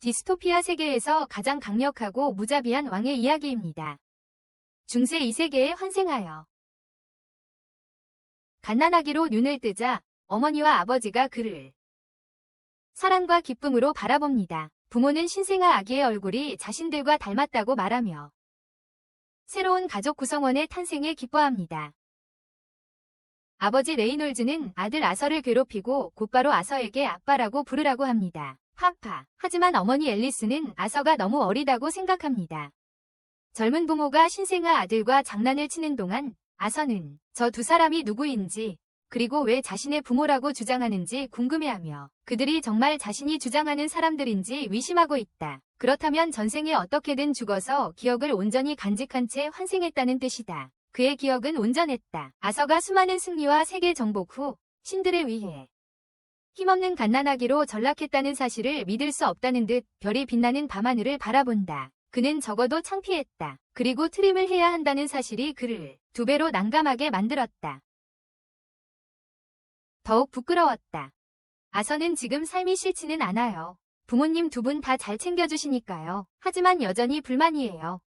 디스토피아 세계에서 가장 강력하고 무자비한 왕의 이야기입니다. 중세 이 세계에 환생하여 갓난아기로 눈을 뜨자 어머니와 아버지가 그를 사랑과 기쁨으로 바라봅니다. 부모는 신생아 아기의 얼굴이 자신들과 닮았다고 말하며 새로운 가족 구성원의 탄생에 기뻐합니다. 아버지 레이놀즈는 아들 아서를 괴롭히고 곧바로 아서에게 아빠라고 부르라고 합니다. 하파. 하지만 어머니 앨리스는 아서가 너무 어리다고 생각합니다. 젊은 부모가 신생아 아들과 장난을 치는 동안 아서는 저 두 사람이 누구인지 그리고 왜 자신의 부모라고 주장하는지 궁금해하며 그들이 정말 자신이 주장하는 사람들인지 의심하고 있다. 그렇다면 전생에 어떻게든 죽어서 기억을 온전히 간직한 채 환생했다는 뜻이다. 그의 기억은 온전했다. 아서가 수많은 승리와 세계 정복 후 신들에 의해 힘없는 갓난아기로 전락했다는 사실을 믿을 수 없다는 듯 별이 빛나는 밤하늘을 바라본다. 그는 적어도 창피했다. 그리고 트림을 해야 한다는 사실이 그를 2배로 난감하게 만들었다. 더욱 부끄러웠다. 아서는 지금 삶이 싫지는 않아요. 부모님 두 분 다 잘 챙겨주시니까요. 하지만 여전히 불만이에요.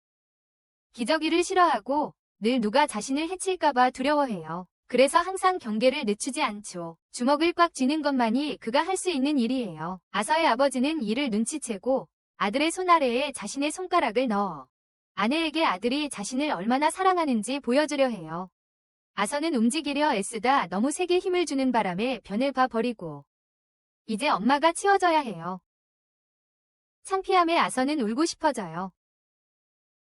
기저귀를 싫어하고 늘 누가 자신을 해칠까봐 두려워해요. 그래서 항상 경계를 늦추지 않죠. 주먹을 꽉 쥐는 것만이 그가 할 수 있는 일이에요. 아서의 아버지는 이를 눈치채고 아들의 손 아래에 자신의 손가락을 넣어 아내에게 아들이 자신을 얼마나 사랑하는지 보여주려 해요. 아서는 움직이려 애쓰다 너무 세게 힘을 주는 바람에 변을 봐버리고 이제 엄마가 치워줘야 해요. 창피함에 아서는 울고 싶어져요.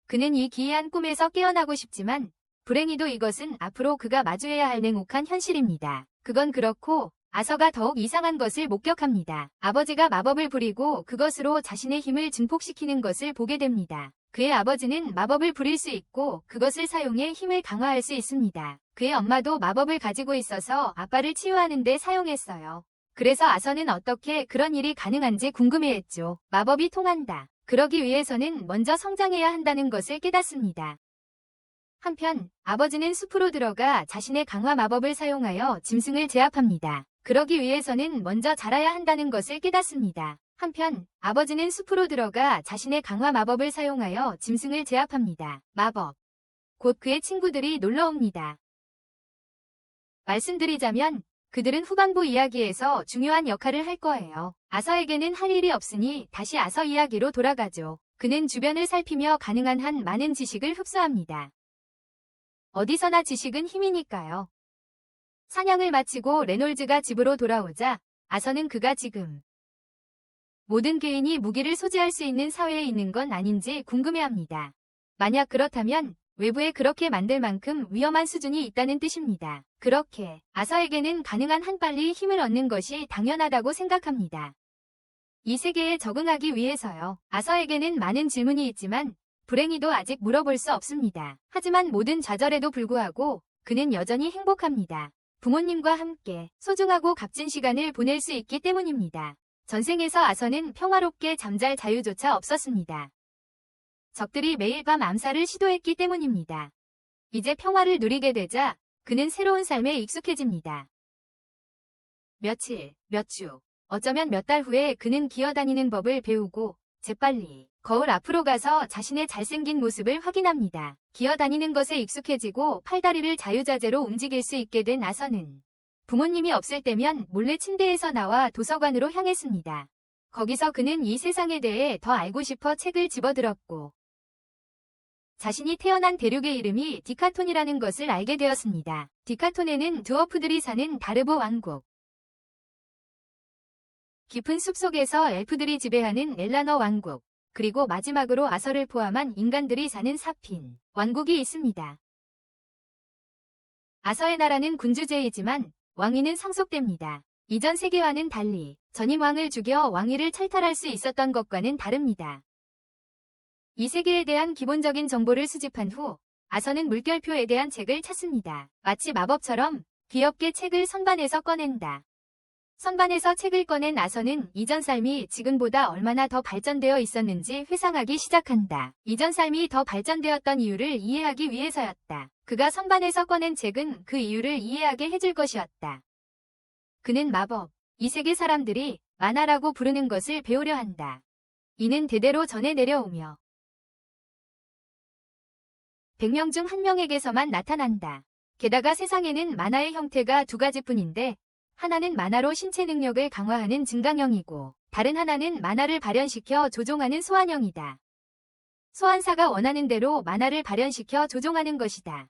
그는 이 기이한 꿈에서 깨어나고 싶지만 불행히도 이것은 앞으로 그가 마주해야 할 냉혹한 현실입니다. 그건 그렇고 아서가 더욱 이상한 것을 목격합니다. 아버지가 마법을 부리고 그것으로 자신의 힘을 증폭시키는 것을 보게 됩니다. 그의 아버지는 마법을 부릴 수 있고 그것을 사용해 힘을 강화할 수 있습니다. 그의 엄마도 마법을 가지고 있어서 아빠를 치유하는 데 사용했어요. 그래서 아서는 어떻게 그런 일이 가능한지 궁금해했죠. 마법이 통한다. 그러기 위해서는 먼저 성장해야 한다는 것을 깨닫습니다. 한편 아버지는 숲으로 들어가 자신의 강화 마법을 사용하여 짐승을 제압합니다. 그러기 위해서는 먼저 자라야 한다는 것을 깨닫습니다. 한편 아버지는 숲으로 들어가 자신의 강화 마법을 사용하여 짐승을 제압합니다. 마법. 곧 그의 친구들이 놀러옵니다. 말씀드리자면 그들은 후반부 이야기에서 중요한 역할을 할 거예요. 아서에게는 할 일이 없으니 다시 아서 이야기로 돌아가죠. 그는 주변을 살피며 가능한 한 많은 지식을 흡수합니다. 어디서나 지식은 힘이니까요. 사냥을 마치고 레놀즈가 집으로 돌아오자 아서는 그가 지금 모든 개인이 무기를 소지할 수 있는 사회에 있는 건 아닌지 궁금해합니다. 만약 그렇다면 외부에 그렇게 만들 만큼 위험한 수준이 있다는 뜻입니다. 그렇게 아서에게는 가능한 한 빨리 힘을 얻는 것이 당연하다고 생각합니다. 이 세계에 적응하기 위해서요. 아서에게는 많은 질문이 있지만 불행히도 아직 물어볼 수 없습니다. 하지만 모든 좌절에도 불구하고 그는 여전히 행복합니다. 부모님과 함께 소중하고 값진 시간을 보낼 수 있기 때문입니다. 전생에서 아서는 평화롭게 잠잘 자유조차 없었습니다. 적들이 매일 밤 암살을 시도했기 때문입니다. 이제 평화를 누리게 되자 그는 새로운 삶에 익숙해집니다. 며칠, 몇 주, 어쩌면 몇 달 후에 그는 기어다니는 법을 배우고 재빨리 거울 앞으로 가서 자신의 잘생긴 모습을 확인합니다. 기어다니는 것에 익숙해지고 팔다리를 자유자재로 움직일 수 있게 된 아서는 부모님이 없을 때면 몰래 침대에서 나와 도서관으로 향했습니다. 거기서 그는 이 세상에 대해 더 알고 싶어 책을 집어들었고 자신이 태어난 대륙의 이름이 디카톤이라는 것을 알게 되었습니다. 디카톤에는 드워프들이 사는 다르보 왕국, 깊은 숲속에서 엘프들이 지배하는 엘라너 왕국, 그리고 마지막으로 아서를 포함한 인간들이 사는 사핀 왕국이 있습니다. 아서의 나라는 군주제이지만 왕위는 상속됩니다. 이전 세계와는 달리 전임 왕을 죽여 왕위를 탈탈할 수 있었던 것과는 다릅니다. 이 세계에 대한 기본적인 정보를 수집한 후 아서는 물결표에 대한 책을 찾습니다. 마치 마법처럼 귀엽게 책을 선반에서 꺼낸다. 선반에서 책을 꺼낸 아서는 이전 삶이 지금보다 얼마나 더 발전되어 있었는지 회상하기 시작한다. 이전 삶이 더 발전되었던 이유를 이해하기 위해서였다. 그가 선반에서 꺼낸 책은 그 이유를 이해하게 해줄 것이었다. 그는 마법, 이 세계 사람들이 만화라고 부르는 것을 배우려 한다. 이는 대대로 전해 내려오며 100명 중 1명에게서만 나타난다. 게다가 세상에는 만화의 형태가 두 가지뿐인데 하나는 만화로 신체 능력을 강화하는 증강형이고 다른 하나는 만화를 발현시켜 조종하는 소환형이다. 소환사가 원하는 대로 만화를 발현시켜 조종하는 것이다.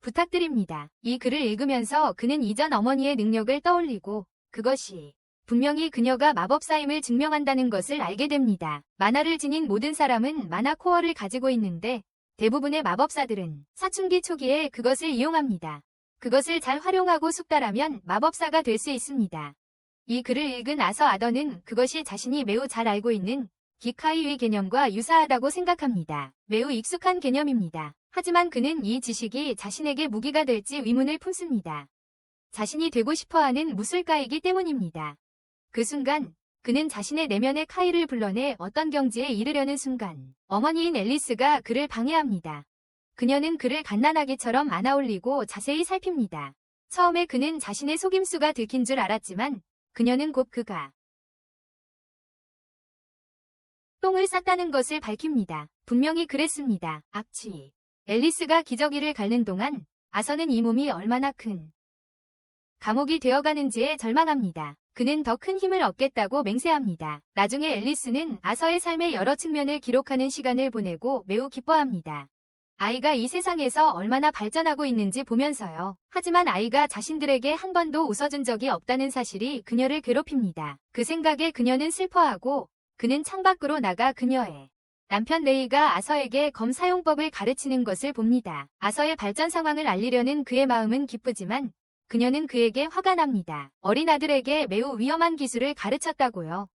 부탁드립니다. 이 글을 읽으면서 그는 이전 어머니의 능력을 떠올리고 그것이 분명히 그녀가 마법사임을 증명한다는 것을 알게 됩니다. 만화를 지닌 모든 사람은 만화 코어를 가지고 있는데 대부분의 마법사들은 사춘기 초기에 그것을 이용합니다. 그것을 잘 활용하고 숙달하면 마법사가 될 수 있습니다. 이 글을 읽은 아서 아더는 그것이 자신이 매우 잘 알고 있는 기카이의 개념과 유사하다고 생각합니다. 매우 익숙한 개념입니다. 하지만 그는 이 지식이 자신에게 무기가 될지 의문을 품습니다. 자신이 되고 싶어하는 무술가이기 때문입니다. 그 순간 그는 자신의 내면의 카이를 불러내 어떤 경지에 이르려는 순간 어머니인 앨리스가 그를 방해합니다. 그녀는 그를 갓난아기처럼 안아올리고 자세히 살핍니다. 처음에 그는 자신의 속임수가 들킨 줄 알았지만 그녀는 곧 그가 똥을 쌌다는 것을 밝힙니다. 분명히 그랬습니다. 악취. 앨리스가 기저귀를 닳는 동안 아서는 이 몸이 얼마나 큰 감옥이 되어가는지에 절망합니다. 그는 더 큰 힘을 얻겠다고 맹세합니다. 나중에 앨리스는 아서의 삶의 여러 측면을 기록하는 시간을 보내고 매우 기뻐합니다. 아이가 이 세상에서 얼마나 발전하고 있는지 보면서요. 하지만 아이가 자신들에게 한 번도 웃어준 적이 없다는 사실이 그녀를 괴롭힙니다. 그 생각에 그녀는 슬퍼하고 그는 창밖으로 나가 그녀의 남편 레이가 아서에게 검 사용법을 가르치는 것을 봅니다. 아서의 발전 상황을 알리려는 그의 마음은 기쁘지만 그녀는 그에게 화가 납니다. 어린 아들에게 매우 위험한 기술을 가르쳤다고요.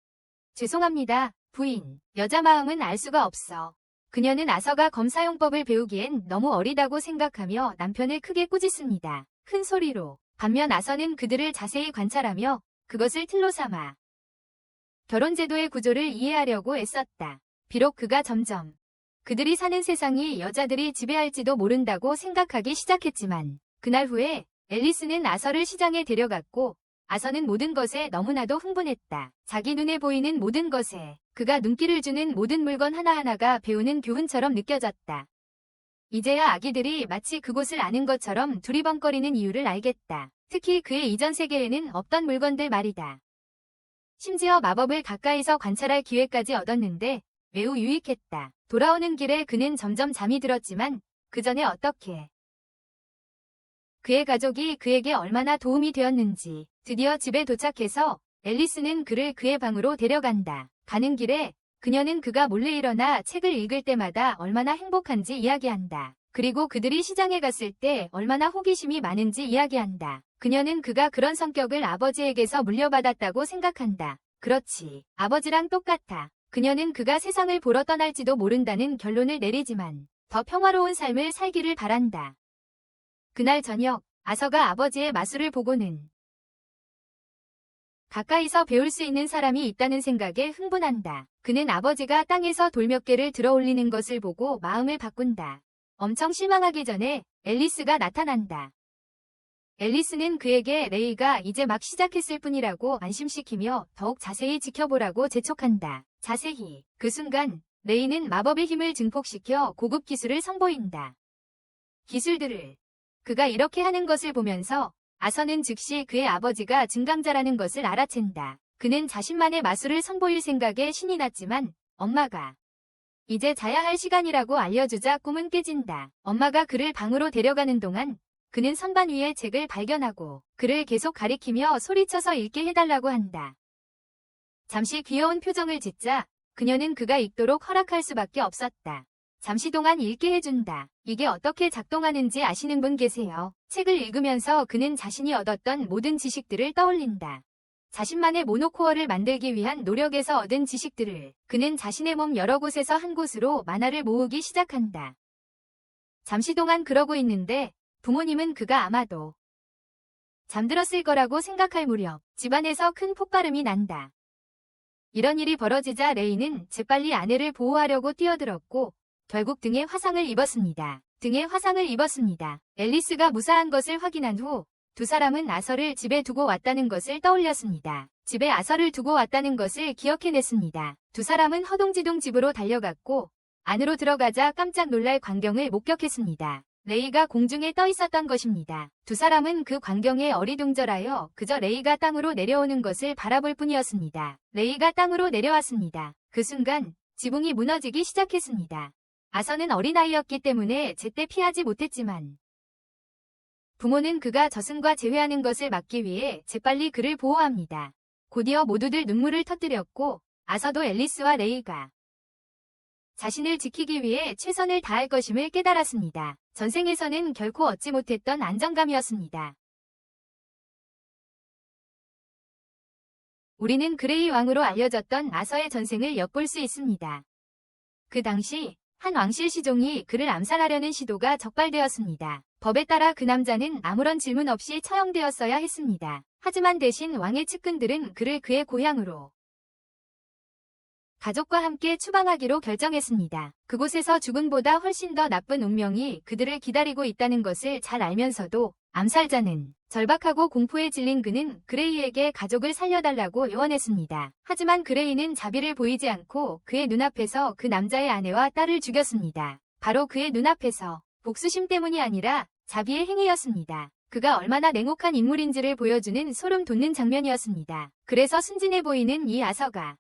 죄송합니다, 부인. 여자 마음은 알 수가 없어. 그녀는 아서가 검 사용법을 배우기엔 너무 어리다고 생각하며 남편을 크게 꾸짖습니다. 큰 소리로. 반면 아서는 그들을 자세히 관찰하며 그것을 틀로 삼아 결혼제도의 구조를 이해하려고 애썼다. 비록 그가 점점 그들이 사는 세상이 여자들이 지배할지도 모른다고 생각하기 시작했지만 그날 후에 앨리스는 아서를 시장에 데려갔고 아서는 모든 것에 너무나도 흥분했다. 자기 눈에 보이는 모든 것에 그가 눈길을 주는 모든 물건 하나하나가 배우는 교훈처럼 느껴졌다. 이제야 아기들이 마치 그곳을 아는 것처럼 두리번거리는 이유를 알겠다. 특히 그의 이전 세계에는 없던 물건들 말이다. 심지어 마법을 가까이서 관찰할 기회까지 얻었는데 매우 유익했다. 돌아오는 길에 그는 점점 잠이 들었지만 그 전에 어떻게 그의 가족이 그에게 얼마나 도움이 되었는지 드디어 집에 도착해서 앨리스는 그를 그의 방으로 데려간다. 가는 길에 그녀는 그가 몰래 일어나 책을 읽을 때마다 얼마나 행복한지 이야기한다. 그리고 그들이 시장에 갔을 때 얼마나 호기심이 많은지 이야기한다. 그녀는 그가 그런 성격을 아버지에게서 물려받았다고 생각한다. 그렇지. 아버지랑 똑같아. 그녀는 그가 세상을 보러 떠날지도 모른다는 결론을 내리지만 더 평화로운 삶을 살기를 바란다. 그날 저녁 아서가 아버지의 마술을 보고는 가까이서 배울 수 있는 사람이 있다는 생각에 흥분한다. 그는 아버지가 땅에서 돌 몇 개를 들어 올리는 것을 보고 마음을 바꾼다. 엄청 실망하기 전에 앨리스가 나타난다. 앨리스는 그에게 레이가 이제 막 시작했을 뿐이라고 안심시키며 더욱 자세히 지켜보라고 재촉한다. 자세히. 그 순간 레이는 마법의 힘을 증폭시켜 고급 기술을 선보인다. 기술들을 그가 이렇게 하는 것을 보면서 아서는 즉시 그의 아버지가 증강자라는 것을 알아챈다. 그는 자신만의 마술을 선보일 생각에 신이 났지만 엄마가 이제 자야 할 시간이라고 알려주자 꿈은 깨진다. 엄마가 그를 방으로 데려가는 동안 그는 선반 위에 책을 발견하고 그를 계속 가리키며 소리쳐서 읽게 해달라고 한다. 잠시 귀여운 표정을 짓자 그녀는 그가 읽도록 허락할 수밖에 없었다. 잠시 동안 읽게 해준다. 이게 어떻게 작동하는지 아시는 분 계세요? 책을 읽으면서 그는 자신이 얻었던 모든 지식들을 떠올린다. 자신만의 모노코어를 만들기 위한 노력에서 얻은 지식들을 그는 자신의 몸 여러 곳에서 한 곳으로 만화를 모으기 시작한다. 잠시 동안 그러고 있는데 부모님은 그가 아마도 잠들었을 거라고 생각할 무렵 집안에서 큰 폭발음이 난다. 이런 일이 벌어지자 레이는 재빨리 아내를 보호하려고 뛰어들었고 결국 등에 화상을 입었습니다. 등에 화상을 입었습니다. 앨리스가 무사한 것을 확인한 후 두 사람은 아서를 집에 두고 왔다는 것을 떠올렸습니다. 집에 아서를 두고 왔다는 것을 기억해냈습니다. 두 사람은 허둥지둥 집으로 달려갔고 안으로 들어가자 깜짝 놀랄 광경을 목격했습니다. 레이가 공중에 떠 있었던 것입니다. 두 사람은 그 광경에 어리둥절하여 그저 레이가 땅으로 내려오는 것을 바라볼 뿐이었습니다. 레이가 땅으로 내려왔습니다. 그 순간 지붕이 무너지기 시작했습니다. 아서는 어린아이였기 때문에 제때 피하지 못했지만 부모는 그가 저승과 재회하는 것을 막기 위해 재빨리 그를 보호합니다. 곧이어 모두들 눈물을 터뜨렸고 아서도 앨리스와 레이가 자신을 지키기 위해 최선을 다할 것임을 깨달았습니다. 전생에서는 결코 얻지 못했던 안정감이었습니다. 우리는 그레이 왕으로 알려졌던 아서의 전생을 엿볼 수 있습니다. 그 당시 한 왕실 시종이 그를 암살하려는 시도가 적발되었습니다. 법에 따라 그 남자는 아무런 질문 없이 처형되었어야 했습니다. 하지만 대신 왕의 측근들은 그를 그의 고향으로 가족과 함께 추방하기로 결정했습니다. 그곳에서 죽음보다 훨씬 더 나쁜 운명이 그들을 기다리고 있다는 것을 잘 알면서도 암살자는 절박하고 공포에 질린 그는 그레이에게 가족을 살려달라고 요원했습니다. 하지만 그레이는 자비를 보이지 않고 그의 눈앞에서 그 남자의 아내와 딸을 죽였습니다. 바로 그의 눈앞에서 복수심 때문이 아니라 자비의 행위였습니다. 그가 얼마나 냉혹한 인물인지를 보여주는 소름 돋는 장면이었습니다. 그래서 순진해 보이는 이 아서가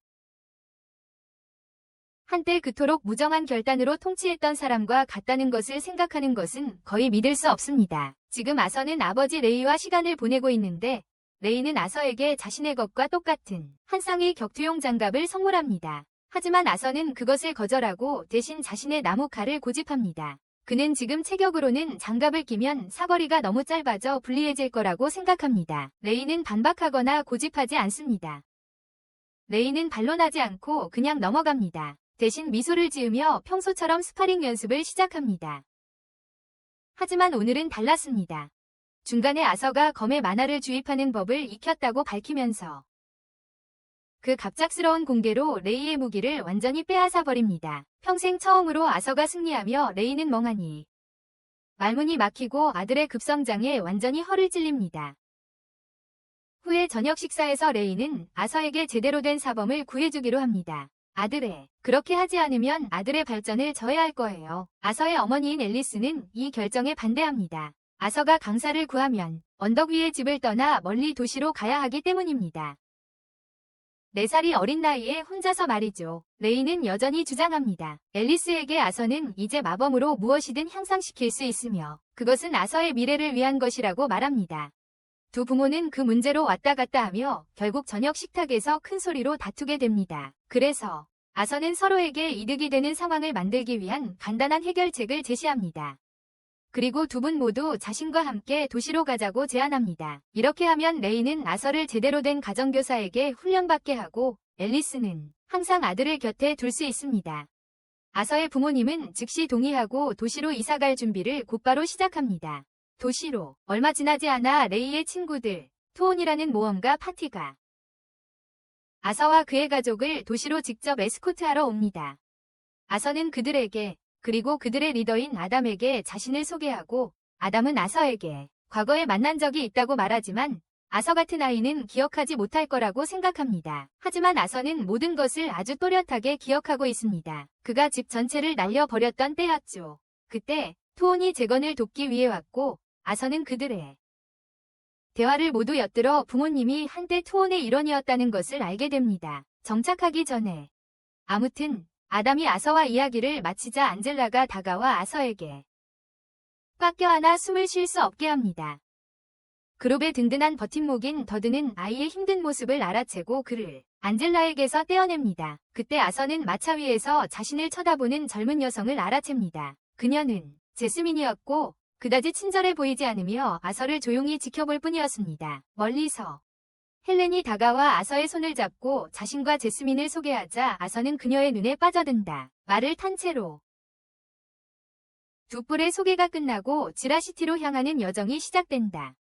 한때 그토록 무정한 결단으로 통치했던 사람과 같다는 것을 생각하는 것은 거의 믿을 수 없습니다. 지금 아서는 아버지 레이와 시간을 보내고 있는데 레이는 아서에게 자신의 것과 똑같은 한 쌍의 격투용 장갑을 선물합니다. 하지만 아서는 그것을 거절하고 대신 자신의 나무 칼을 고집합니다. 그는 지금 체격으로는 장갑을 끼면 사거리가 너무 짧아져 불리해질 거라고 생각합니다. 레이는 반박하거나 고집하지 않습니다. 레이는 반론하지 않고 그냥 넘어갑니다. 대신 미소를 지으며 평소처럼 스파링 연습을 시작합니다. 하지만 오늘은 달랐습니다. 중간에 아서가 검에 만화를 주입하는 법을 익혔다고 밝히면서 그 갑작스러운 공개로 레이의 무기를 완전히 빼앗아 버립니다. 평생 처음으로 아서가 승리하며 레이는 멍하니 말문이 막히고 아들의 급성장에 완전히 허를 찔립니다. 후에 저녁 식사에서 레이는 아서에게 제대로 된 사범을 구해주기로 합니다. 아들의, 그렇게 하지 않으면 아들의 발전을 저해할 거예요. 아서의 어머니인 앨리스는 이 결정에 반대합니다. 아서가 강사를 구하면 언덕 위의 집을 떠나 멀리 도시로 가야 하기 때문입니다. 4살이 어린 나이에 혼자서 말이죠. 레이는 여전히 주장합니다. 앨리스에게 아서는 이제 마법으로 무엇이든 향상시킬 수 있으며 그것은 아서의 미래를 위한 것이라고 말합니다. 두 부모는 그 문제로 왔다 갔다 하며 결국 저녁 식탁에서 큰 소리로 다투게 됩니다. 그래서 아서는 서로에게 이득이 되는 상황을 만들기 위한 간단한 해결책을 제시합니다. 그리고 두 분 모두 자신과 함께 도시로 가자고 제안합니다. 이렇게 하면 레이는 아서를 제대로 된 가정교사에게 훈련받게 하고 앨리스는 항상 아들을 곁에 둘 수 있습니다. 아서의 부모님은 즉시 동의하고 도시로 이사갈 준비를 곧바로 시작합니다. 도시로 얼마 지나지 않아 레이의 친구들, 토온이라는 모험가 파티가 아서와 그의 가족을 도시로 직접 에스코트하러 옵니다. 아서는 그들에게 그리고 그들의 리더인 아담에게 자신을 소개하고 아담은 아서에게 과거에 만난 적이 있다고 말하지만 아서 같은 아이는 기억하지 못할 거라고 생각합니다. 하지만 아서는 모든 것을 아주 또렷하게 기억하고 있습니다. 그가 집 전체를 날려버렸던 때였죠. 그때 토온이 재건을 돕기 위해 왔고 아서는 그들의 대화를 모두 엿들어 부모님이 한때 토온의 일원이었다는 것을 알게 됩니다. 정착하기 전에 아무튼 아담이 아서와 이야기를 마치자 안젤라가 다가와 아서에게 꽉 껴안아 숨을 쉴 수 없게 합니다. 그룹의 든든한 버팀목인 더드는 아이의 힘든 모습을 알아채고 그를 안젤라에게서 떼어냅니다. 그때 아서는 마차 위에서 자신을 쳐다보는 젊은 여성을 알아챕니다. 그녀는 제스민이었고 그다지 친절해 보이지 않으며 아서를 조용히 지켜볼 뿐이었습니다. 멀리서 헬렌이 다가와 아서의 손을 잡고 자신과 제스민을 소개하자 아서는 그녀의 눈에 빠져든다. 말을 탄 채로 두 뿔의 소개가 끝나고 지라시티로 향하는 여정이 시작된다.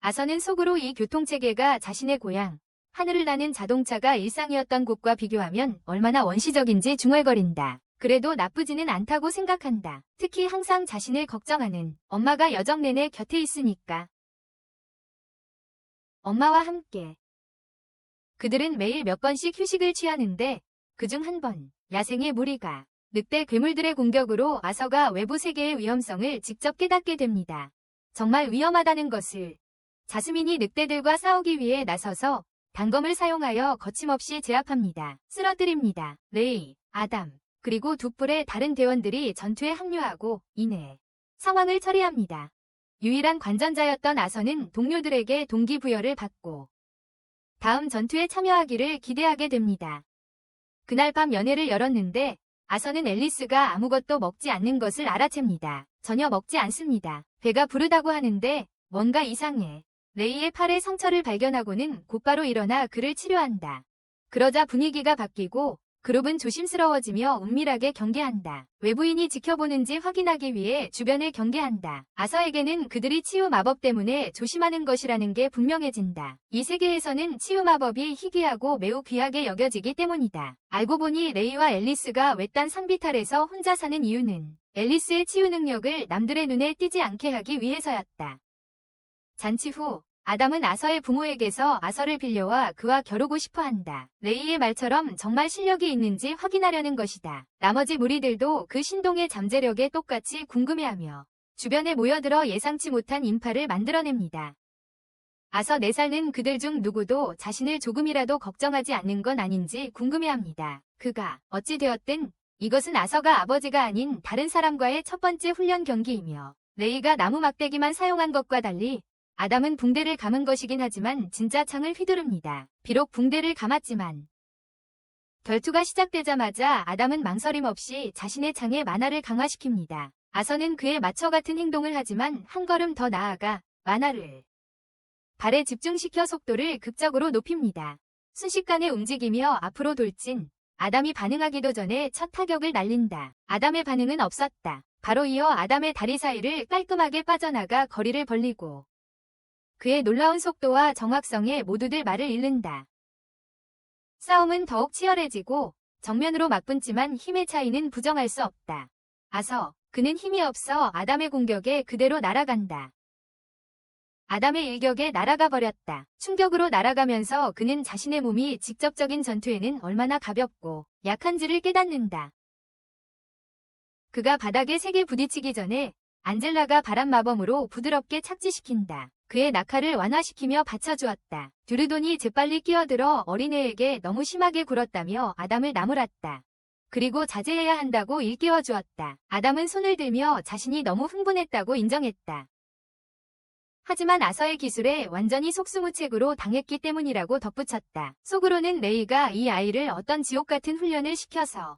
아서는 속으로 이 교통체계가 자신의 고향, 하늘을 나는 자동차가 일상이었던 곳과 비교하면 얼마나 원시적인지 중얼거린다. 그래도 나쁘지는 않다고 생각한다. 특히 항상 자신을 걱정하는 엄마가 여정 내내 곁에 있으니까. 엄마와 함께. 그들은 매일 몇 번씩 휴식을 취하는데 그중 한 번 야생의 무리가 늑대 괴물들의 공격으로 아서가 외부 세계의 위험성을 직접 깨닫게 됩니다. 정말 위험하다는 것을. 자스민이 늑대들과 싸우기 위해 나서서 단검을 사용하여 거침없이 제압합니다. 쓰러뜨립니다. 레이, 아담, 그리고 두 뿔의 다른 대원들이 전투에 합류하고 이내 상황을 처리합니다. 유일한 관전자였던 아서는 동료들에게 동기부여를 받고 다음 전투에 참여하기를 기대하게 됩니다. 그날 밤 연회를 열었는데 아서는 앨리스가 아무것도 먹지 않는 것을 알아챕니다. 전혀 먹지 않습니다. 배가 부르다고 하는데 뭔가 이상해. 레이의 팔에 상처를 발견하고는 곧바로 일어나 그를 치료한다. 그러자 분위기가 바뀌고 그룹은 조심스러워지며 은밀하게 경계한다. 외부인이 지켜보는지 확인하기 위해 주변을 경계한다. 아서에게는 그들이 치유 마법 때문에 조심하는 것이라는 게 분명해진다. 이 세계에서는 치유 마법이 희귀하고 매우 귀하게 여겨지기 때문이다. 알고 보니 레이와 앨리스가 외딴 산비탈에서 혼자 사는 이유는 앨리스의 치유 능력을 남들의 눈에 띄지 않게 하기 위해서였다. 잔치 후 아담은 아서의 부모에게서 아서를 빌려와 그와 겨루고 싶어한다. 레이의 말처럼 정말 실력이 있는지 확인하려는 것이다. 나머지 무리들도 그 신동의 잠재력에 똑같이 궁금해하며 주변에 모여들어 예상치 못한 인파를 만들어냅니다. 아서 4살은 그들 중 누구도 자신을 조금이라도 걱정하지 않는 건 아닌지 궁금해합니다. 그가 어찌되었든 이것은 아서가 아버지가 아닌 다른 사람과의 첫 번째 훈련 경기이며 레이가 나무 막대기만 사용한 것과 달리 아담은 붕대를 감은 것이긴 하지만 진짜 창을 휘두릅니다. 비록 붕대를 감았지만 결투가 시작되자마자 아담은 망설임 없이 자신의 창에 만화를 강화시킵니다. 아서는 그에 맞춰 같은 행동을 하지만 한 걸음 더 나아가 만화를 발에 집중시켜 속도를 극적으로 높입니다. 순식간에 움직이며 앞으로 돌진 아담이 반응하기도 전에 첫 타격을 날린다. 아담의 반응은 없었다. 바로 이어 아담의 다리 사이를 깔끔하게 빠져나가 거리를 벌리고 그의 놀라운 속도와 정확성에 모두들 말을 잃는다. 싸움은 더욱 치열해지고 정면으로 맞붙지만 힘의 차이는 부정할 수 없다. 아서, 그는 힘이 없어 아담의 공격에 그대로 날아간다. 아담의 일격에 날아가 버렸다. 충격으로 날아가면서 그는 자신의 몸이 직접적인 전투에는 얼마나 가볍고 약한지를 깨닫는다. 그가 바닥에 세게 부딪히기 전에 안젤라가 바람 마법으로 부드럽게 착지시킨다. 그의 낙하를 완화시키며 받쳐주었다. 듀르돈이 재빨리 끼어들어 어린애에게 너무 심하게 굴었다며 아담을 나무랐다. 그리고 자제해야 한다고 일깨워주었다. 아담은 손을 들며 자신이 너무 흥분했다고 인정했다. 하지만 아서의 기술에 완전히 속수무책으로 당했기 때문이라고 덧붙였다. 속으로는 레이가 이 아이를 어떤 지옥 같은 훈련을 시켜서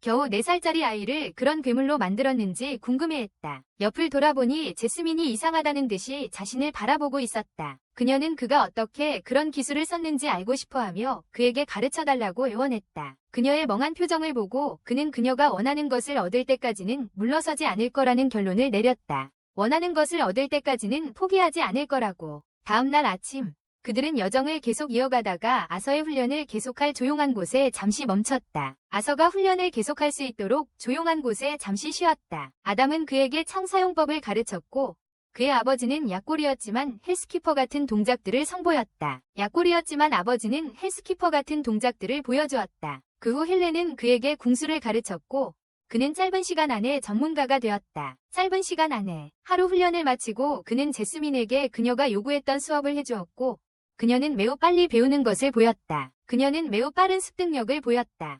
겨우 4살짜리 아이를 그런 괴물로 만들었는지 궁금해했다. 옆을 돌아보니 제스민이 이상하다는 듯이 자신을 바라보고 있었다. 그녀는 그가 어떻게 그런 기술을 썼는지 알고 싶어하며 그에게 가르쳐달라고 애원했다. 그녀의 멍한 표정을 보고 그는 그녀가 원하는 것을 얻을 때까지는 물러서지 않을 거라는 결론을 내렸다. 원하는 것을 얻을 때까지는 포기하지 않을 거라고. 다음 날 아침 그들은 여정을 계속 이어가다가 아서의 훈련을 계속할 조용한 곳에 잠시 멈췄다. 아서가 훈련을 계속할 수 있도록 조용한 곳에 잠시 쉬었다. 아담은 그에게 창 사용법을 가르쳤고 그의 아버지는 약골이었지만 헬스키퍼 같은 동작들을 선보였다. 약골이었지만 아버지는 헬스키퍼 같은 동작들을 보여주었다. 그 후 헬렌은 그에게 궁수를 가르쳤고 그는 짧은 시간 안에 전문가가 되었다. 짧은 시간 안에 하루 훈련을 마치고 그는 제스민에게 그녀가 요구했던 수업을 해주었고 그녀는 매우 빨리 배우는 것을 보였다. 그녀는 매우 빠른 습득력을 보였다.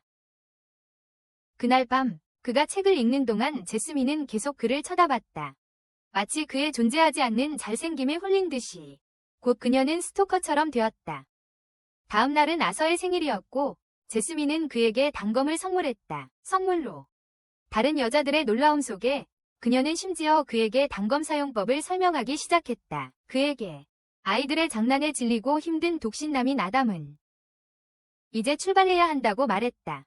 그날 밤 그가 책을 읽는 동안 제스민은 계속 그를 쳐다봤다. 마치 그의 존재하지 않는 잘생김에 홀린 듯이. 곧 그녀는 스토커처럼 되었다. 다음 날은 아서의 생일이었고 제스민은 그에게 단검을 선물했다. 선물로. 다른 여자들의 놀라움 속에 그녀는 심지어 그에게 단검 사용법을 설명하기 시작했다. 그에게 아이들의 장난에 질리고 힘든 독신남인 아담은 이제 출발해야 한다고 말했다.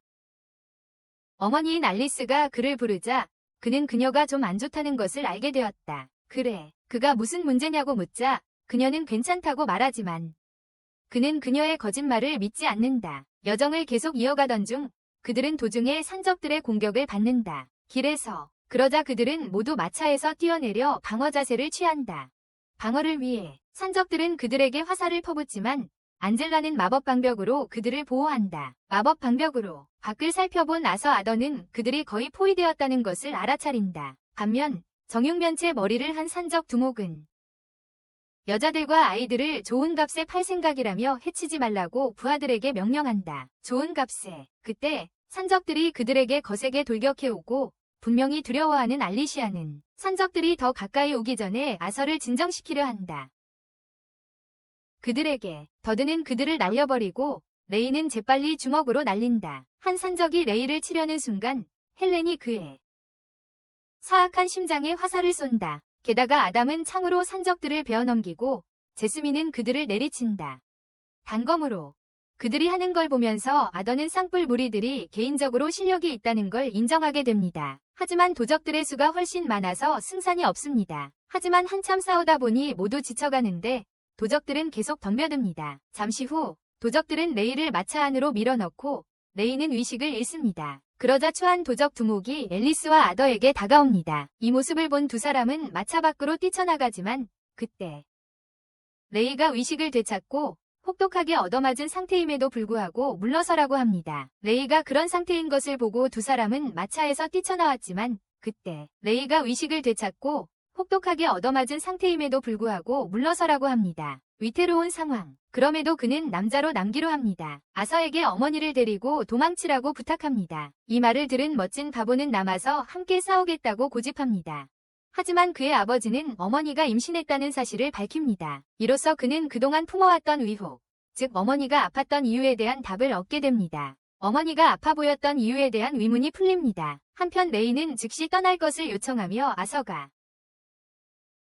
어머니인 알리스가 그를 부르자 그는 그녀가 좀 안 좋다는 것을 알게 되었다. 그래, 그가 무슨 문제냐고 묻자 그녀는 괜찮다고 말하지만 그는 그녀의 거짓말을 믿지 않는다. 여정을 계속 이어가던 중 그들은 도중에 산적들의 공격을 받는다. 길에서. 그러자 그들은 모두 마차에서 뛰어내려 방어 자세를 취한다. 방어를 위해 산적들은 그들에게 화살을 퍼붓지만 안젤라는 마법 방벽으로 그들을 보호한다. 마법 방벽으로 밖을 살펴본 아더는 그들이 거의 포위되었다는 것을 알아차린다. 반면 정육면체 머리를 한 산적 두목은 여자들과 아이들을 좋은 값에 팔 생각이라며 해치지 말라고 부하들에게 명령한다. 좋은 값에. 그때 산적들이 그들에게 거세게 돌격해오고 분명히 두려워하는 알리시아는 산적들이 더 가까이 오기 전에 아서를 진정시키려 한다. 그들에게 더드는 그들을 날려버리고 레이는 재빨리 주먹으로 날린다. 한 산적이 레이를 치려는 순간 헬렌이 그의 사악한 심장에 화살을 쏜다. 게다가 아담은 창으로 산적들을 베어넘기고 제스민은 그들을 내리친다. 단검으로. 그들이 하는 걸 보면서 아더는 쌍뿔 무리들이 개인적으로 실력이 있다는 걸 인정하게 됩니다. 하지만 도적들의 수가 훨씬 많아서 승산이 없습니다. 하지만 한참 싸우다 보니 모두 지쳐가는데 도적들은 계속 덤벼듭니다. 잠시 후 도적들은 레이를 마차 안으로 밀어넣고 레이는 의식을 잃습니다. 그러자 추한 도적 두목이 앨리스와 아더에게 다가옵니다. 이 모습을 본 두 사람은 마차 밖으로 뛰쳐나가지만 그때 레이가 의식을 되찾고 혹독하게 얻어맞은 상태임에도 불구하고 물러서라고 합니다. 레이가 그런 상태인 것을 보고 두 사람은 마차에서 뛰쳐나왔지만 그때 레이가 의식을 되찾고 혹독하게 얻어맞은 상태임에도 불구하고 물러서라고 합니다. 위태로운 상황. 그럼에도 그는 남자로 남기로 합니다. 아서에게 어머니를 데리고 도망치라고 부탁합니다. 이 말을 들은 멋진 바보는 남아서 함께 싸우겠다고 고집합니다. 하지만 그의 아버지는 어머니가 임신했다는 사실을 밝힙니다. 이로써 그는 그동안 품어왔던 의혹, 즉 어머니가 아팠던 이유에 대한 답을 얻게 됩니다. 어머니가 아파 보였던 이유에 대한 의문이 풀립니다. 한편 레이는 즉시 떠날 것을 요청하며 아서가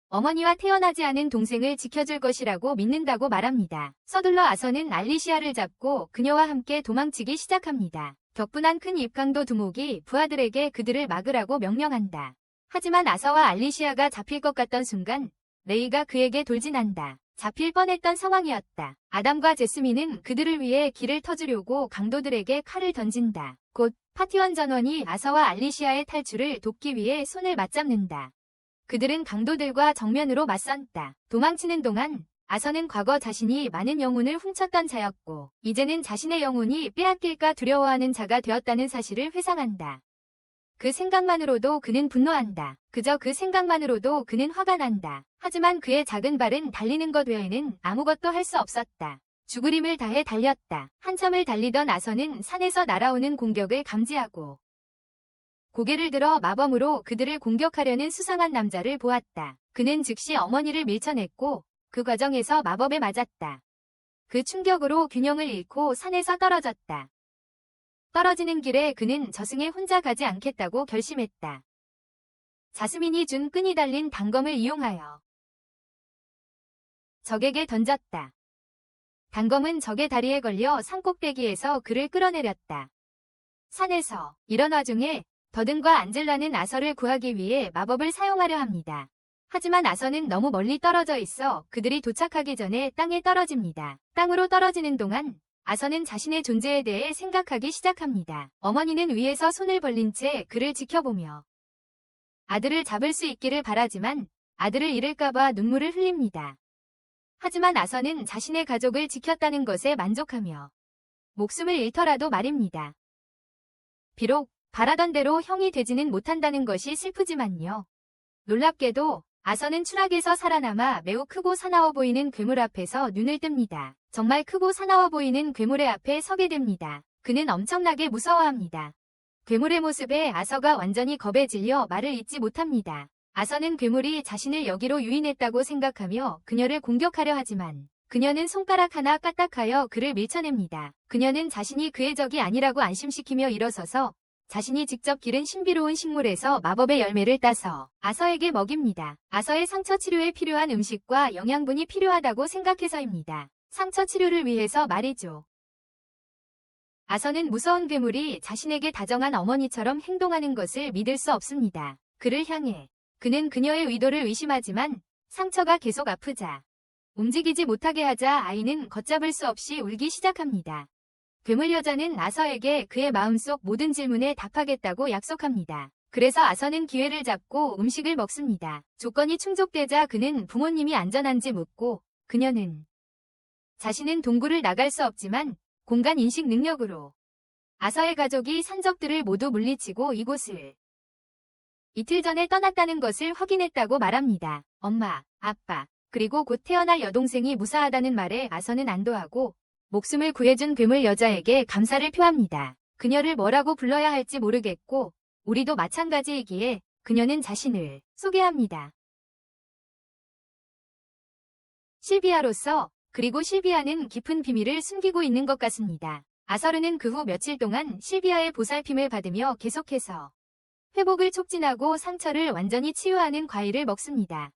어머니와 태어나지 않은 동생을 지켜줄 것이라고 믿는다고 말합니다. 서둘러 아서는 알리시아를 잡고 그녀와 함께 도망치기 시작합니다. 격분한 큰 입강도 두목이 부하들에게 그들을 막으라고 명령한다. 하지만 아서와 알리시아가 잡힐 것 같던 순간 레이가 그에게 돌진한다. 잡힐 뻔했던 상황이었다. 아담과 제스민은 그들을 위해 길을 터주려고 강도들에게 칼을 던진다. 곧 파티원 전원이 아서와 알리시아의 탈출을 돕기 위해 손을 맞잡는다. 그들은 강도들과 정면으로 맞섰다. 도망치는 동안 아서는 과거 자신이 많은 영혼을 훔쳤던 자였고 이제는 자신의 영혼이 빼앗길까 두려워하는 자가 되었다는 사실을 회상한다. 그 생각만으로도 그는 분노한다. 그저 그 생각만으로도 그는 화가 난다. 하지만 그의 작은 발은 달리는 것 외에는 아무것도 할 수 없었다. 죽을 힘을 다해 달렸다. 한참을 달리던 아서는 산에서 날아오는 공격을 감지하고 고개를 들어 마범으로 그들을 공격하려는 수상한 남자를 보았다. 그는 즉시 어머니를 밀쳐냈고 그 과정에서 마법에 맞았다. 그 충격으로 균형을 잃고 산에서 떨어졌다. 떨어지는 길에 그는 저승에 혼자 가지 않겠다고 결심했다. 자스민이 준 끈이 달린 단검을 이용하여 적에게 던졌다. 단검은 적의 다리에 걸려 산꼭대기에서 그를 끌어내렸다. 산에서 이런 와중에 더든과 안젤라는 아서를 구하기 위해 마법을 사용하려 합니다. 하지만 아서는 너무 멀리 떨어져 있어 그들이 도착하기 전에 땅에 떨어집니다. 땅으로 떨어지는 동안 아서는 자신의 존재에 대해 생각하기 시작합니다. 어머니는 위에서 손을 벌린 채 그를 지켜보며 아들을 잡을 수 있기를 바라지만 아들을 잃을까봐 눈물을 흘립니다. 하지만 아서는 자신의 가족을 지켰다는 것에 만족하며 목숨을 잃더라도 말입니다. 비록 바라던 대로 형이 되지는 못한다는 것이 슬프지만요. 놀랍게도 아서는 추락에서 살아남아 매우 크고 사나워 보이는 괴물 앞에서 눈을 뜹니다. 정말 크고 사나워 보이는 괴물의 앞에 서게 됩니다. 그는 엄청나게 무서워합니다. 괴물의 모습에 아서가 완전히 겁에 질려 말을 잇지 못합니다. 아서는 괴물이 자신을 여기로 유인했다고 생각하며 그녀를 공격하려 하지만 그녀는 손가락 하나 까딱하여 그를 밀쳐냅니다. 그녀는 자신이 그의 적이 아니라고 안심시키며 일어서서 자신이 직접 기른 신비로운 식물에서 마법의 열매를 따서 아서에게 먹입니다. 아서의 상처 치료에 필요한 음식과 영양분이 필요하다고 생각해서입니다. 상처 치료를 위해서 말이죠. 아서는 무서운 괴물이 자신에게 다정한 어머니처럼 행동하는 것을 믿을 수 없습니다. 그를 향해 그는 그녀의 의도를 의심하지만 상처가 계속 아프자 움직이지 못하게 하자 아이는 걷잡을 수 없이 울기 시작합니다. 괴물 여자는 아서에게 그의 마음속 모든 질문에 답하겠다고 약속합니다. 그래서 아서는 기회를 잡고 음식을 먹습니다. 조건이 충족되자 그는 부모님이 안전한지 묻고 그녀는 자신은 동굴을 나갈 수 없지만 공간 인식 능력으로 아서의 가족이 산적들을 모두 물리치고 이곳을 이틀 전에 떠났다는 것을 확인했다고 말합니다. 엄마, 아빠, 그리고 곧 태어날 여동생이 무사하다는 말에 아서는 안도하고 목숨을 구해준 괴물 여자에게 감사를 표합니다. 그녀를 뭐라고 불러야 할지 모르겠고 우리도 마찬가지이기에 그녀는 자신을 소개합니다. 실비아로서 그리고 실비아는 깊은 비밀을 숨기고 있는 것 같습니다. 아서르는 그 후 며칠 동안 실비아의 보살핌을 받으며 계속해서 회복을 촉진하고 상처를 완전히 치유하는 과일을 먹습니다.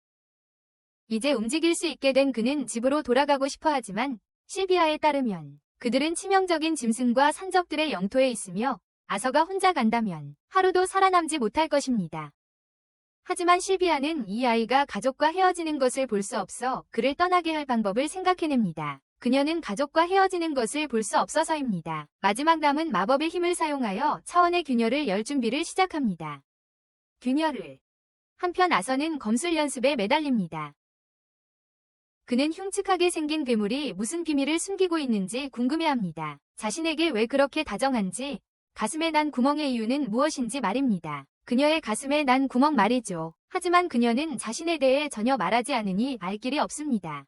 이제 움직일 수 있게 된 그는 집으로 돌아가고 싶어 하지만 실비아에 따르면 그들은 치명적인 짐승과 산적들의 영토에 있으며 아서가 혼자 간다면 하루도 살아남지 못할 것입니다. 하지만 실비아는 이 아이가 가족과 헤어지는 것을 볼 수 없어 그를 떠나게 할 방법을 생각해냅니다. 그녀는 가족과 헤어지는 것을 볼 수 없어서입니다. 마지막 남은 마법의 힘을 사용하여 차원의 균열을 열 준비를 시작합니다. 균열을. 한편 아서는 검술 연습에 매달립니다. 그는 흉측하게 생긴 괴물이 무슨 비밀을 숨기고 있는지 궁금해합니다. 자신에게 왜 그렇게 다정한지, 가슴에 난 구멍의 이유는 무엇인지 말입니다. 그녀의 가슴에 난 구멍 말이죠. 하지만 그녀는 자신에 대해 전혀 말하지 않으니 알 길이 없습니다.